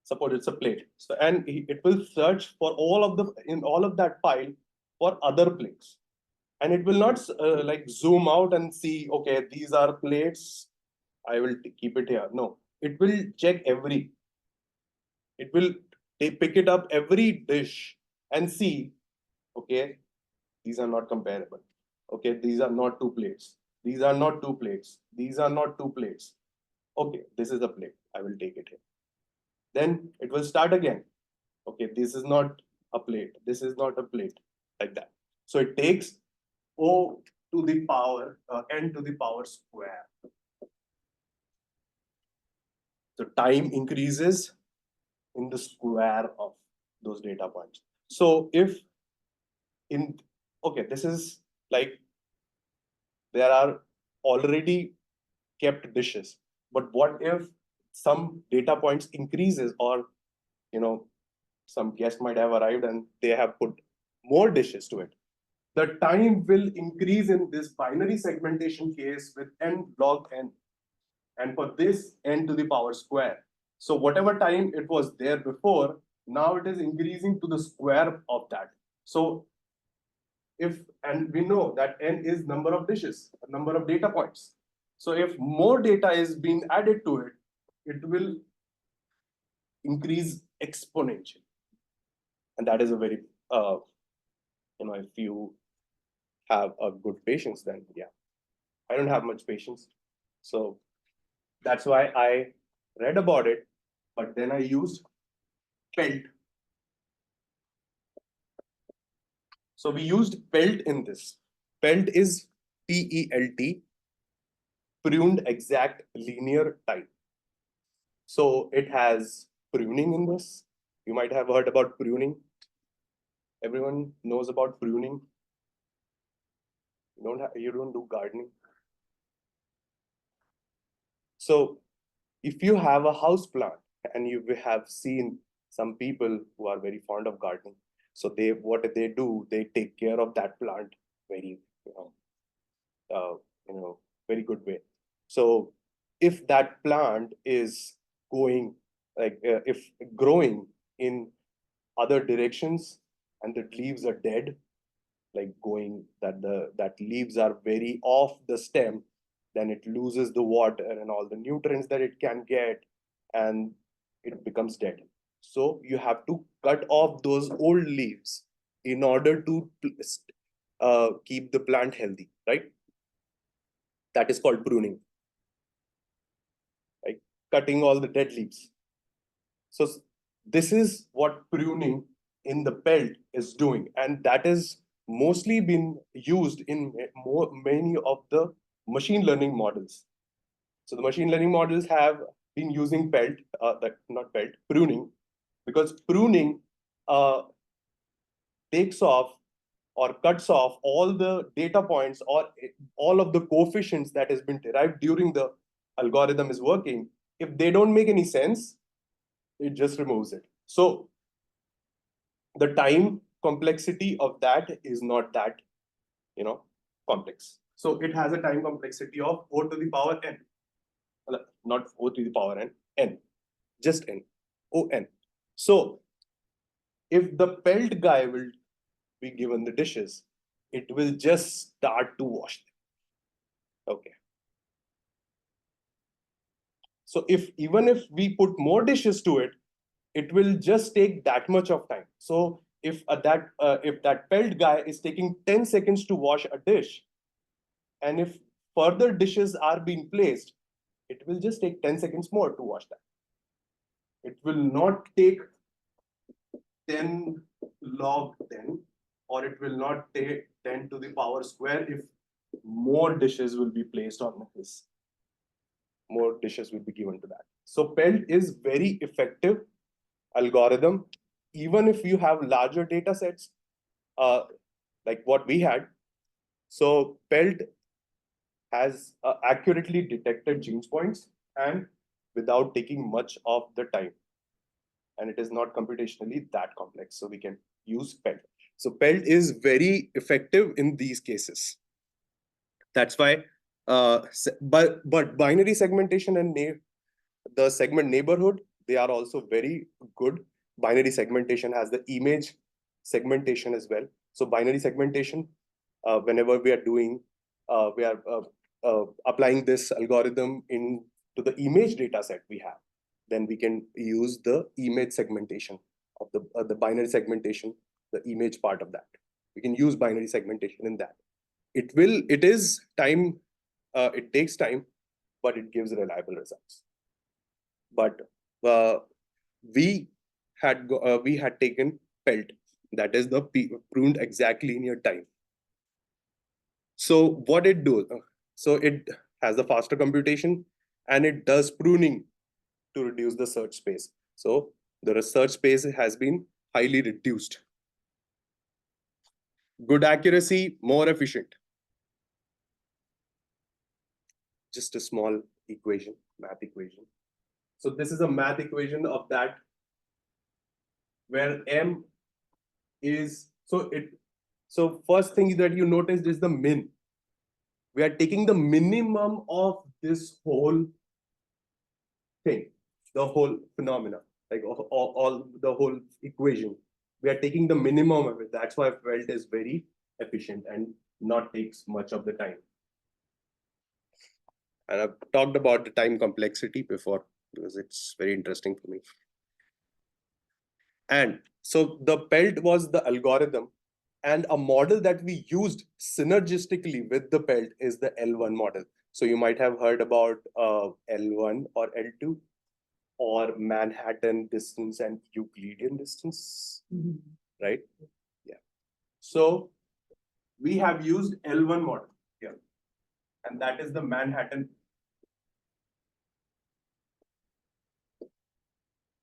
suppose it's a plate. So, and it will search for all of in all of that pile for other plates. And it will not like zoom out and see, okay, these are plates, I will keep it here. No, it will check it will pick it up every dish and see, okay, these are not comparable. Okay, these are not two plates. These are not two plates. These are not two plates. Okay, this is a plate. I will take it here. Then it will start again. Okay, this is not a plate. This is not a plate. Like that. So it takes O to the power, n to the power square. So time increases in the square of those data points. So if okay, this is like there are already kept dishes, but what if some data points increases, or some guest might have arrived and they have put more dishes to it? The time will increase in this binary segmentation case with n log n, and for this n to the power square. So whatever time it was there before, now it is increasing to the square of that. So and we know that n is number of dishes, number of data points. So if more data is being added to it, it will increase exponentially. And that is a very, if you have a good patience, then yeah. I don't have much patience. So that's why I read about it, but then I used PELT. So we used PELT in this. PELT is PELT, pruned exact linear time. So it has pruning in this. You might have heard about pruning. Everyone knows about pruning. You don't do gardening. So if you have a house plant and you have seen some people who are very fond of gardening, so what they do, they take care of that plant very, very good way. So if that plant is going if growing in other directions and the leaves are dead, like that leaves are very off the stem, then it loses the water and all the nutrients that it can get, and it becomes dead. So you have to cut off those old leaves in order to keep the plant healthy, right? That is called pruning, right? Cutting all the dead leaves. So this is what pruning in the PELT is doing, and that is mostly been used in many of the machine learning models. So the machine learning models have been using PELT, not PELT, pruning, because pruning takes off or cuts off all the data points or all of the coefficients that has been derived during the algorithm is working. If they don't make any sense, it just removes it. So the time complexity of that is not that, complex. So it has a time complexity of O to the power n, not O to the power n, just n, O n. So if the PELT guy will be given the dishes, it will just start to wash them. Okay. So even if we put more dishes to it, it will just take that much of time. So if that PELT guy is taking 10 seconds to wash a dish, and if further dishes are being placed, it will just take 10 seconds more to wash that. It will not take 10 log 10, or it will not take 10 to the power square if more dishes will be placed on this. More dishes will be given to that. So PELT is very effective algorithm, even if you have larger data sets, like what we had. So PELT has accurately detected gene points and without taking much of the time. And it is not computationally that complex. So we can use PELT. So PELT is very effective in these cases. That's why, but binary segmentation and the segment neighborhood, they are also very good. Binary segmentation has the image segmentation as well. So binary segmentation, whenever we are doing, we are applying this algorithm into the image data set we have, then we can use the image segmentation of the binary segmentation, the image part of that. We can use binary segmentation in that. It is time, it takes time, but it gives reliable results. But we had taken PELT, that is the pruned exact linear time. So what it does, so it has the faster computation and it does pruning to reduce the search space. So the research space has been highly reduced. Good accuracy, more efficient. Just a small equation, math equation. So this is a math equation of that, where M is, so first thing that you noticed is the min. We are taking the minimum of this whole thing, the whole phenomena, like all the whole equation. We are taking the minimum of it. That's why PELT is very efficient and not takes much of the time. And I've talked about the time complexity before because it's very interesting for me. And so the PELT was the algorithm, and a model that we used synergistically with the PELT is the L1 model. So you might have heard about L1 or L2 or Manhattan distance and Euclidean distance, right? Yeah. So we have used L1 model here, and that is the Manhattan.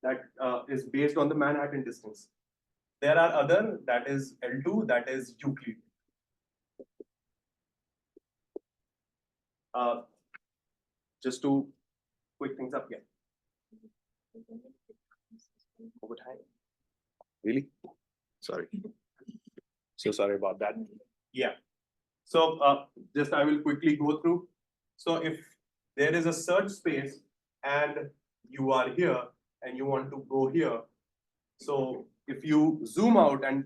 That is based on the Manhattan distance. There are other, that is L2, that is Euclid. Just to quick things up here. Over time. Really? Sorry. So sorry about that. Yeah. So just I will quickly go through. So if there is a search space and you are here and you want to go here, so if you zoom out and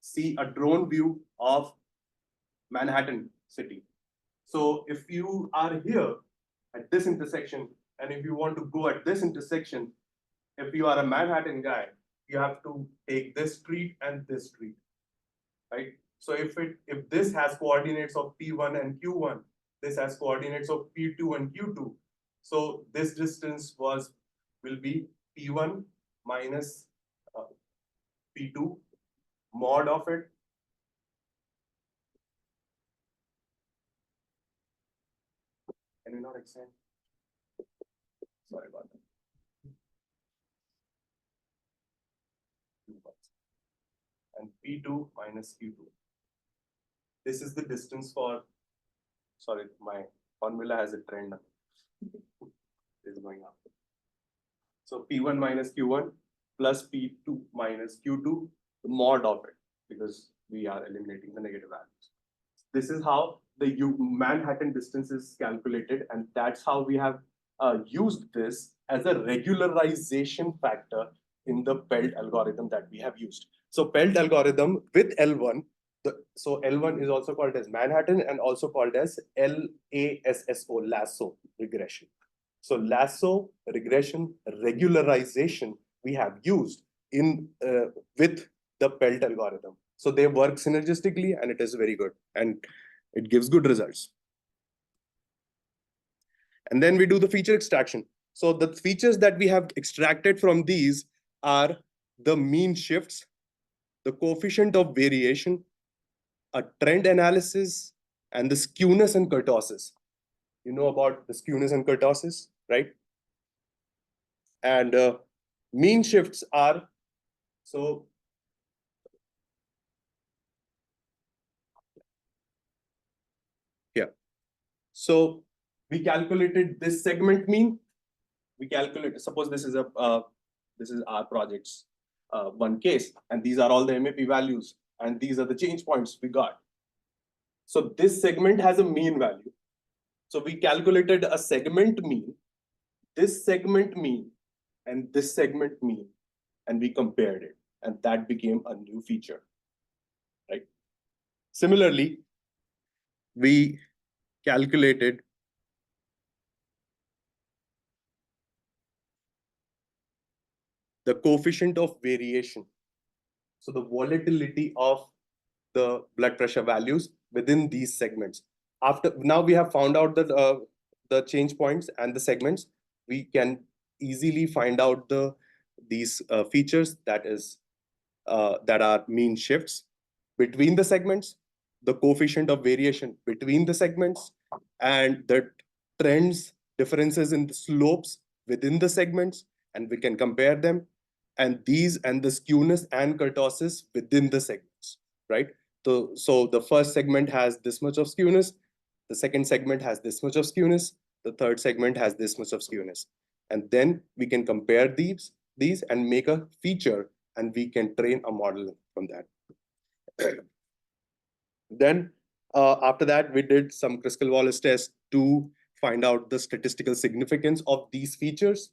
see a drone view of Manhattan city. So if you are here at this intersection, and if you want to go at this intersection, if you are a Manhattan guy, you have to take this street and this street, right? So if this has coordinates of P1 and Q1, this has coordinates of P2 and Q2. So this distance will be P1 minus P2 mod of it. Can we not extend? Sorry about that. And P2 minus Q2. This is the distance for, sorry, my formula has a trend. Is going up. So P1 minus Q1 plus P2 minus Q2, the mod of it, because we are eliminating the negative values. This is how the Manhattan distance is calculated, and that's how we have used this as a regularization factor in the PELT algorithm that we have used. So PELT algorithm with L1, so L1 is also called as Manhattan and also called as LASSO regression. So lasso regression regularization we have used in with the PELT algorithm. So they work synergistically and it is very good and it gives good results. And then we do the feature extraction. So the features that we have extracted from these are the mean shifts, the coefficient of variation, a trend analysis, and the skewness and kurtosis. You know about the skewness and kurtosis, right? And mean shifts are, so here. So we calculated this segment mean. We calculated, suppose this is our projects. one case, and these are all the MAP values, and these are the change points we got. So this segment has a mean value. So we calculated a segment mean, this segment mean, and this segment mean, and we compared it, and that became a new feature, right? Similarly, we calculated the coefficient of variation. So the volatility of the blood pressure values within these segments. After now we have found out the change points and the segments, we can easily find out these features that are mean shifts between the segments, the coefficient of variation between the segments, and the trends, differences in the slopes within the segments, and we can compare them, and the skewness and kurtosis within the segments, right? So the first segment has this much of skewness, the second segment has this much of skewness, the third segment has this much of skewness. And then we can compare these and make a feature, and we can train a model from that. Then after that, we did some Kruskal-Wallis test to find out the statistical significance of these features.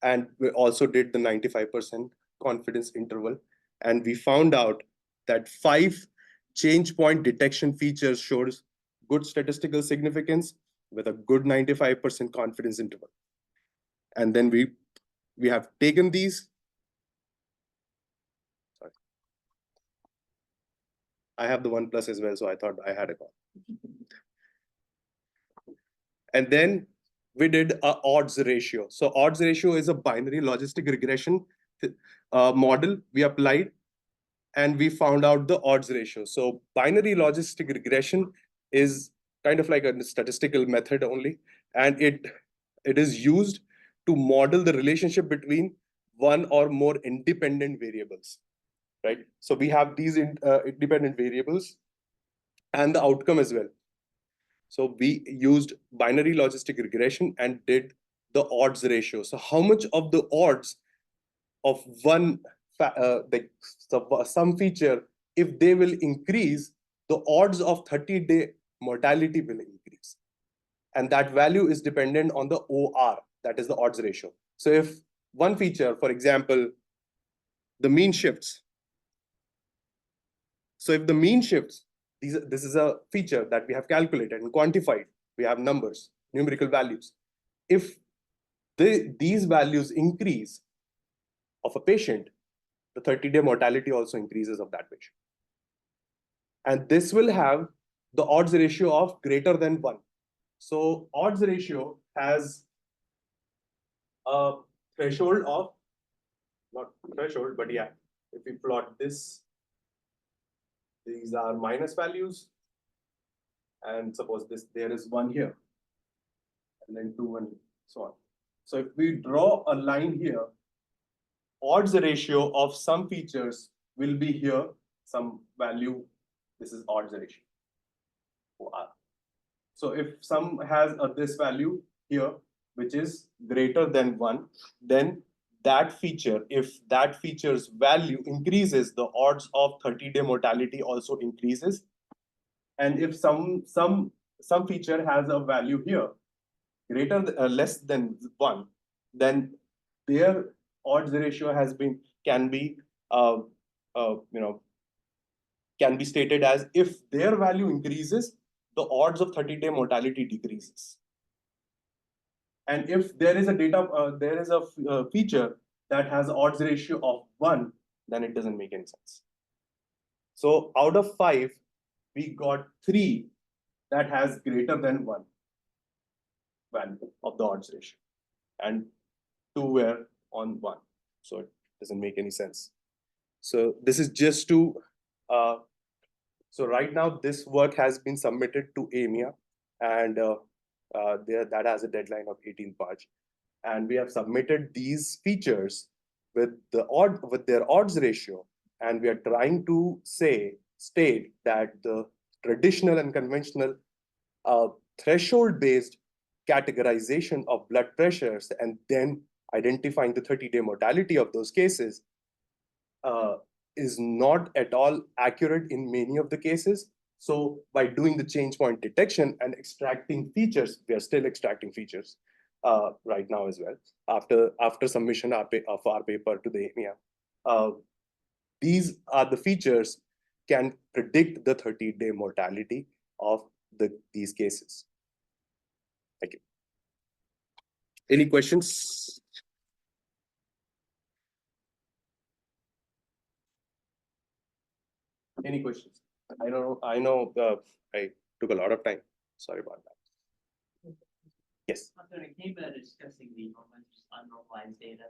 And we also did the 95% confidence interval. And we found out that 5 change point detection features shows good statistical significance with a good 95% confidence interval. And then we have taken these. Sorry. I have the 1+ as well, so I thought I had a call. And then we did a odds ratio. So odds ratio is a binary logistic regression model we applied, and we found out the odds ratio. So binary logistic regression is kind of like a statistical method only, and it is used to model the relationship between one or more independent variables, right? So we have these independent variables and the outcome as well. So we used binary logistic regression and did the odds ratio. So how much of the odds of some feature, if they will increase, the odds of 30-day mortality will increase. And that value is dependent on the OR, that is the odds ratio. So if one feature, for example, the mean shifts. So if the mean shifts, this is a feature that we have calculated and quantified. We have numbers, numerical values. If these values increase of a patient, the 30-day mortality also increases of that patient. And this will have the odds ratio of greater than 1. So odds ratio has a threshold of, not threshold, but yeah, if we plot this, these are minus values. And suppose there is 1 here, and then 2, and so on. So if we draw a line here, odds ratio of some features will be here, some value, this is odds ratio. So if some has this value here, which is greater than 1, then that feature, if that feature's value increases, the odds of 30-day mortality also increases. And if some feature has a value here, less than 1, then their odds ratio can be stated as, if their value increases, the odds of 30-day mortality decreases. And if there is a feature that has odds ratio of 1, then it doesn't make any sense. So out of 5, we got 3 that has greater than 1 value of the odds ratio, and 2 were on 1. So it doesn't make any sense. So this is just to, so right now this work has been submitted to AMIA, and that has a deadline of 18th March. And we have submitted these features with their odds ratio, and we are trying to state that the traditional and conventional threshold-based categorization of blood pressures and then identifying the 30-day mortality of those cases is not at all accurate in many of the cases. So by doing the change point detection and extracting features, we are still extracting features right now as well, after submission of our paper to the EMEA. These are the features can predict the 30-day mortality of these cases. Thank you. Any questions? Any questions? I know I took a lot of time. Sorry about that. Yes. When it came to discussing the unnormalized data,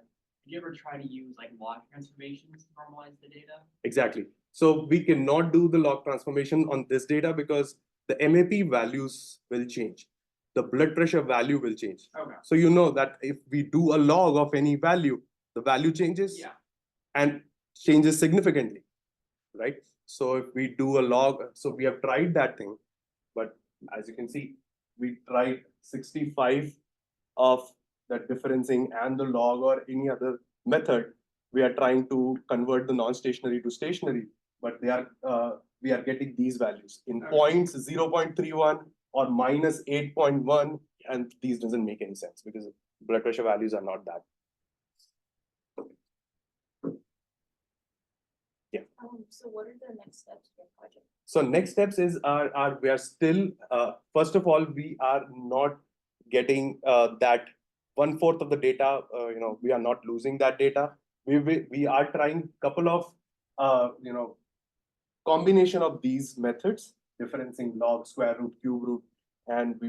did you ever try to use like log transformations to normalize the data? Exactly. So we cannot do the log transformation on this data because the MAP values will change. The blood pressure value will change. Okay. So you know that if we do a log of any value, the value changes. Yeah. And changes significantly, right? So if we do a log, so we have tried that thing, but as you can see, we tried 65 of the differencing and the log or any other method. We are trying to convert the non-stationary to stationary, but we are getting these values in points 0.31 or minus 8.1, and these doesn't make any sense because blood pressure values are not that. So what are the next steps for your project? So next steps is we are still first of all, we are not getting that 1/4 of the data. We are not losing that data. We are trying couple of combination of these methods, differencing log, square root, cube root, and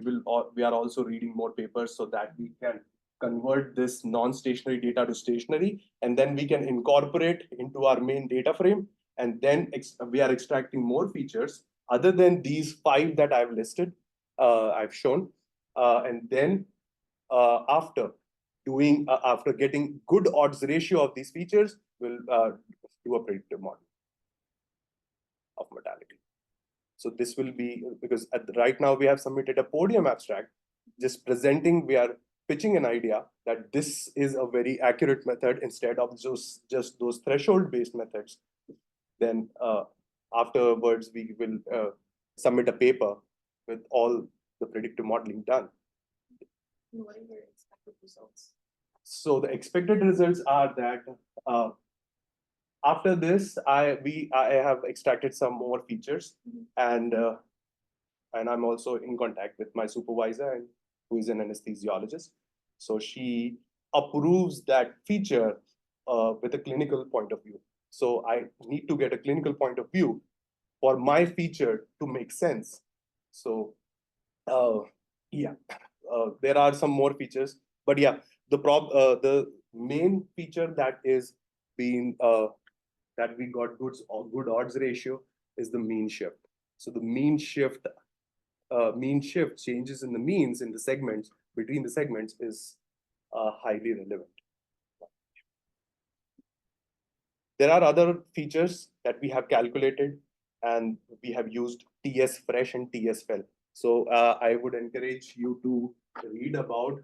we are also reading more papers so that we can convert this non-stationary data to stationary, and then we can incorporate into our main data frame, and then we are extracting more features other than these 5 that I've listed, I've shown, and then after getting good odds ratio of these features, we'll do a predictive model of mortality. So this will be, because right now we have submitted a podium abstract, just presenting, we are pitching an idea that this is a very accurate method instead of just those threshold-based methods. Then afterwards, we will submit a paper with all the predictive modeling done. What are your expected results? So the expected results are that after this, I have extracted some more features, and I'm also in contact with my supervisor, who is an anesthesiologist. So she approves that feature with a clinical point of view. So I need to get a clinical point of view for my feature to make sense. So yeah, there are some more features, but yeah, the main feature that is being that we got good odds ratio is the mean shift. So the mean shift changes in the means in the segments between the segments is highly relevant. There are other features that we have calculated, and we have used TS fresh and TS fell. So I would encourage you to read about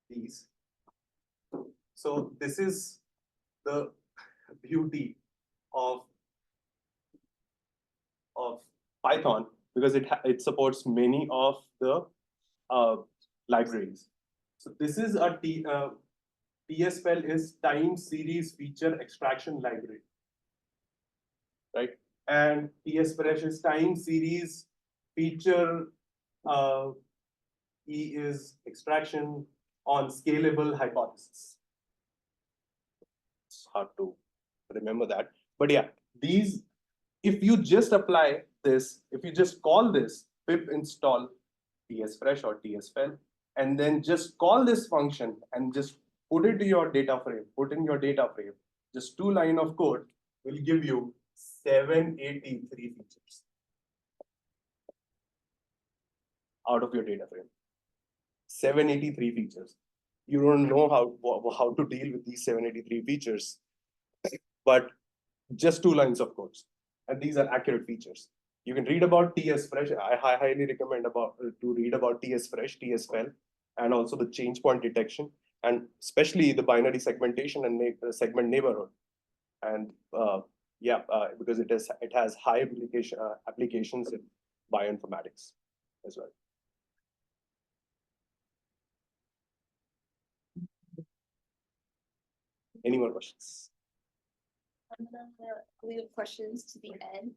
these. So this is the beauty of Python, because it supports many of the libraries. So this is a TSFL is time series feature extraction library, right? And TSFresh is time series feature E is extraction on scalable hypothesis. It's hard to remember that, but yeah, these, if you just apply this, if you just call this pip install tsfresh or tsfel, and then just call this function and just put it to your data frame, just 2 lines of code will give you 783 features out of your data frame. 783 features. You don't know how to deal with these 783 features, but just 2 lines of code. And these are accurate features. You can read about TS-Fresh. I highly recommend to read about TS-Fresh, TS-Fel, and also the change point detection, and especially the binary segmentation and segment neighborhood. And because it has high applications in bioinformatics as well. Any more questions? I'm gonna leave questions to the end.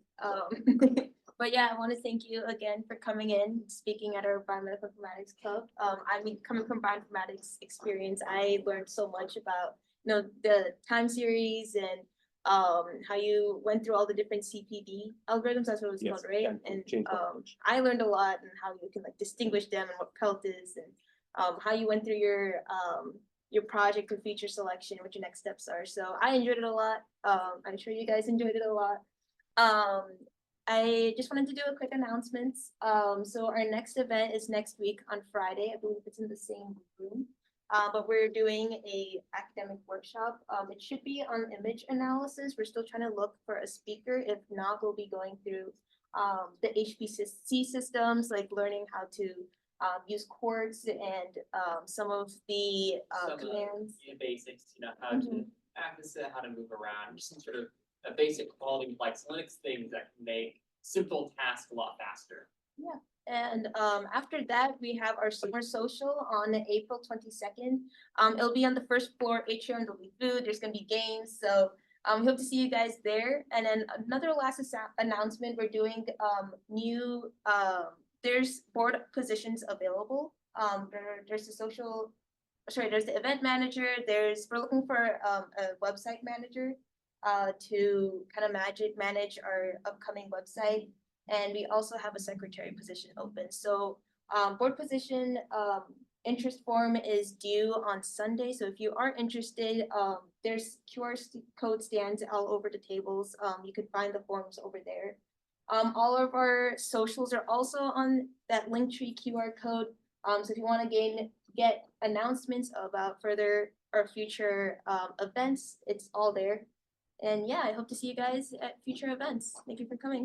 But yeah, I want to thank you again for coming in, speaking at our Biomedical Informatics Club. I mean, coming from bioinformatics experience, I learned so much about, the time series and how you went through all the different CPD algorithms. That's what it was called, right? And change approach. I learned a lot and how you can like distinguish them and what PELT is, and how you went through your project or feature selection, what your next steps are. So I enjoyed it a lot. I'm sure you guys enjoyed it a lot. I just wanted to do a quick announcement. So our next event is next week on Friday. I believe it's in the same room. But we're doing a academic workshop. It should be on image analysis. We're still trying to look for a speaker. If not, we'll be going through the HPC systems, like learning how to use quartz and some of the Some of commands. the basics, how to access it, how to move around, just some sort of a basic quality of life Linux things that can make simple tasks a lot faster. Yeah, and after that, we have our summer social on April 22nd. It'll be on the first floor atrium. There'll be food. There's gonna be games. So we hope to see you guys there. And then another last announcement: we're doing new. There's board positions available. There's there's the event manager. We're looking for a website manager to kind of manage our upcoming website. And we also have a secretary position open. So board position interest form is due on Sunday. So if you are interested, there's QR code stands all over the tables. You could find the forms over there. All of our socials are also on that Linktree QR code. So if you want to get announcements about further or future events, it's all there. And yeah, I hope to see you guys at future events. Thank you for coming.